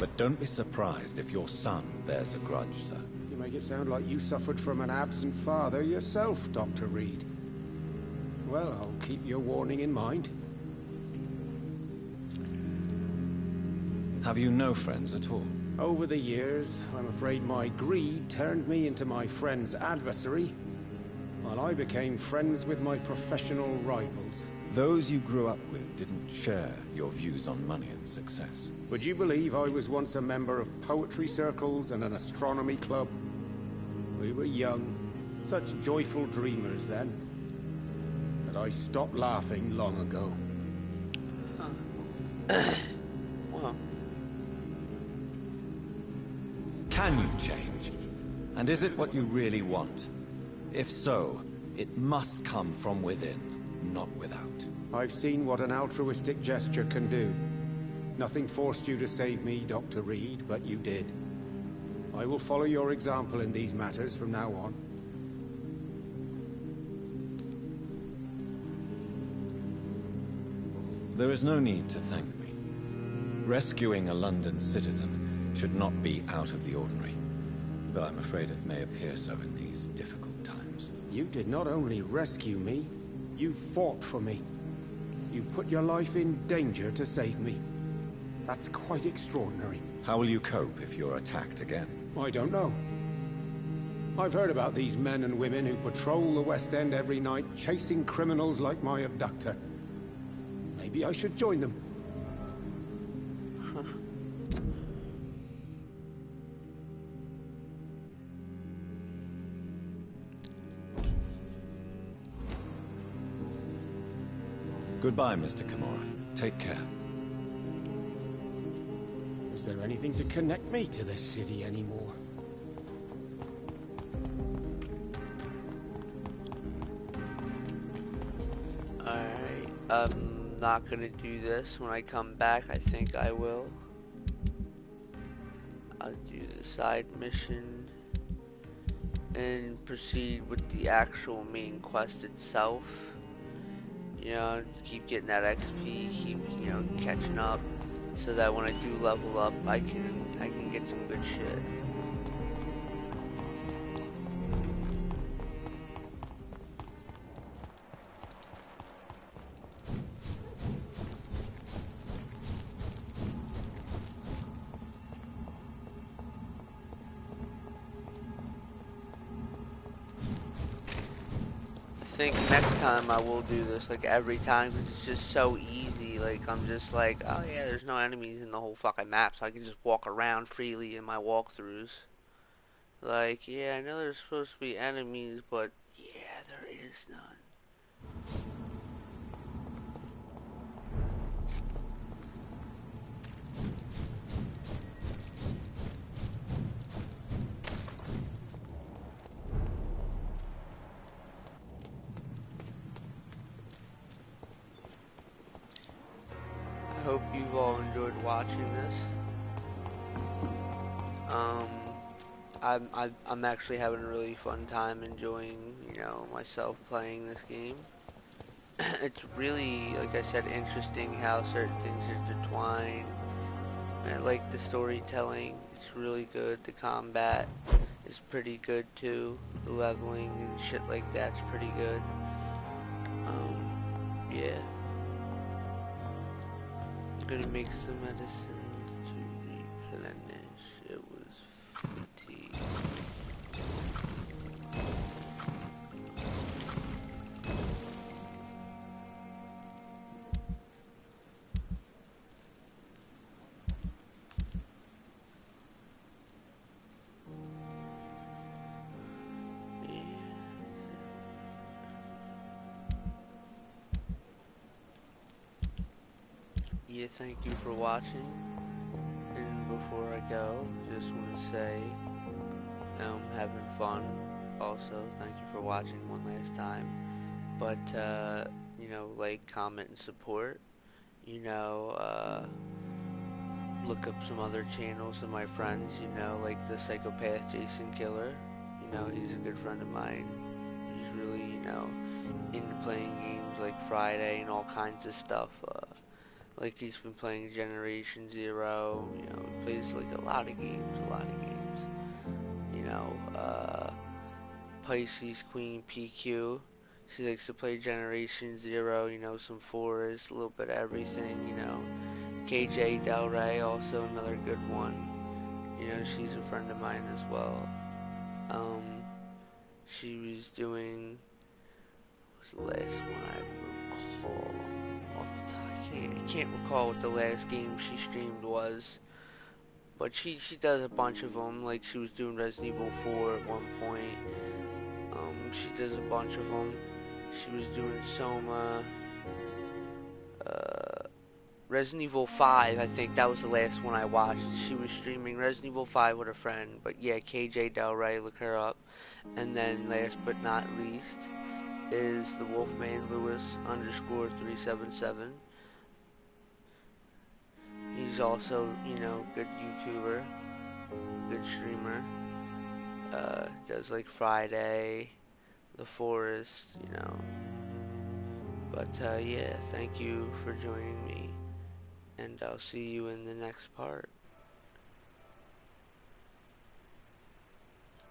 But don't be surprised if your son bears a grudge, sir. You make it sound like you suffered from an absent father yourself, Dr. Reed. Well, I'll keep your warning in mind. Have you no friends at all? Over the years, I'm afraid my greed turned me into my friend's adversary, while I became friends with my professional rivals. Those you grew up with didn't share your views on money and success. Would you believe I was once a member of poetry circles and an astronomy club? We were young, such joyful dreamers then. But I stopped laughing long ago. Wow. Can you change? And is it what you really want? If so, it must come from within, not without. I've seen what an altruistic gesture can do. Nothing forced you to save me, Dr. Reed, but you did. I will follow your example in these matters from now on. There is no need to thank me. Rescuing a London citizen should not be out of the ordinary, though I'm afraid it may appear so in these difficult times. You did not only rescue me, you fought for me. You put your life in danger to save me. That's quite extraordinary. How will you cope if you're attacked again? I don't know. I've heard about these men and women who patrol the West End every night, chasing criminals like my abductor. Maybe I should join them. Goodbye, Mr. Kimura. Take care. Is there anything to connect me to this city anymore? Alright, I'm not gonna do this when I come back. I think I will. I'll do the side mission and proceed with the actual main quest itself. You know, keep getting that XP, keep, you know, catching up, so that when I do level up, I can get some good shit. I think next time I will do this like every time, because it's just so easy. Like, I'm just like, oh yeah, there's no enemies in the whole fucking map, so I can just walk around freely in my walkthroughs. Like, yeah, I know there's supposed to be enemies, but yeah, there is none. I hope you've all enjoyed watching this. I'm actually having a really fun time enjoying, you know, myself playing this game. It's really, like I said, interesting how certain things are intertwined. I like the storytelling. It's really good. The combat is pretty good too. The leveling and shit like that's pretty good. Yeah. I'm gonna make some medicine to replenish. It was fatigue. Yeah, thank you for watching. And before I go, just want to say, having fun. Also, thank you for watching one last time. But, you know, like, comment, and support. You know, look up some other channels of my friends, you know, like the Psychopath Jason Killer. You know, he's a good friend of mine. He's really, you know, into playing games like Friday and all kinds of stuff. Like he's been playing Generation Zero, you know, he plays like a lot of games, you know, Pisces Queen PQ, she likes to play Generation Zero, you know, some Forest, a little bit of everything, you know, KJ Del Rey, also another good one, you know, she's a friend of mine as well. She was doing, what was the last one I recall? Off the top, I can't recall what the last game she streamed was, but she does a bunch of them. Like she was doing Resident Evil 4 at one point. She does a bunch of them. She was doing Soma, Resident Evil 5. I think that was the last one I watched. She was streaming Resident Evil 5 with a friend. But yeah, KJ Del Rey, look her up. And then last but not least is the Wolfman Lewis _377. He's also, you know, good YouTuber, good streamer. Does like Friday, The Forest, you know. But yeah, thank you for joining me, and I'll see you in the next part.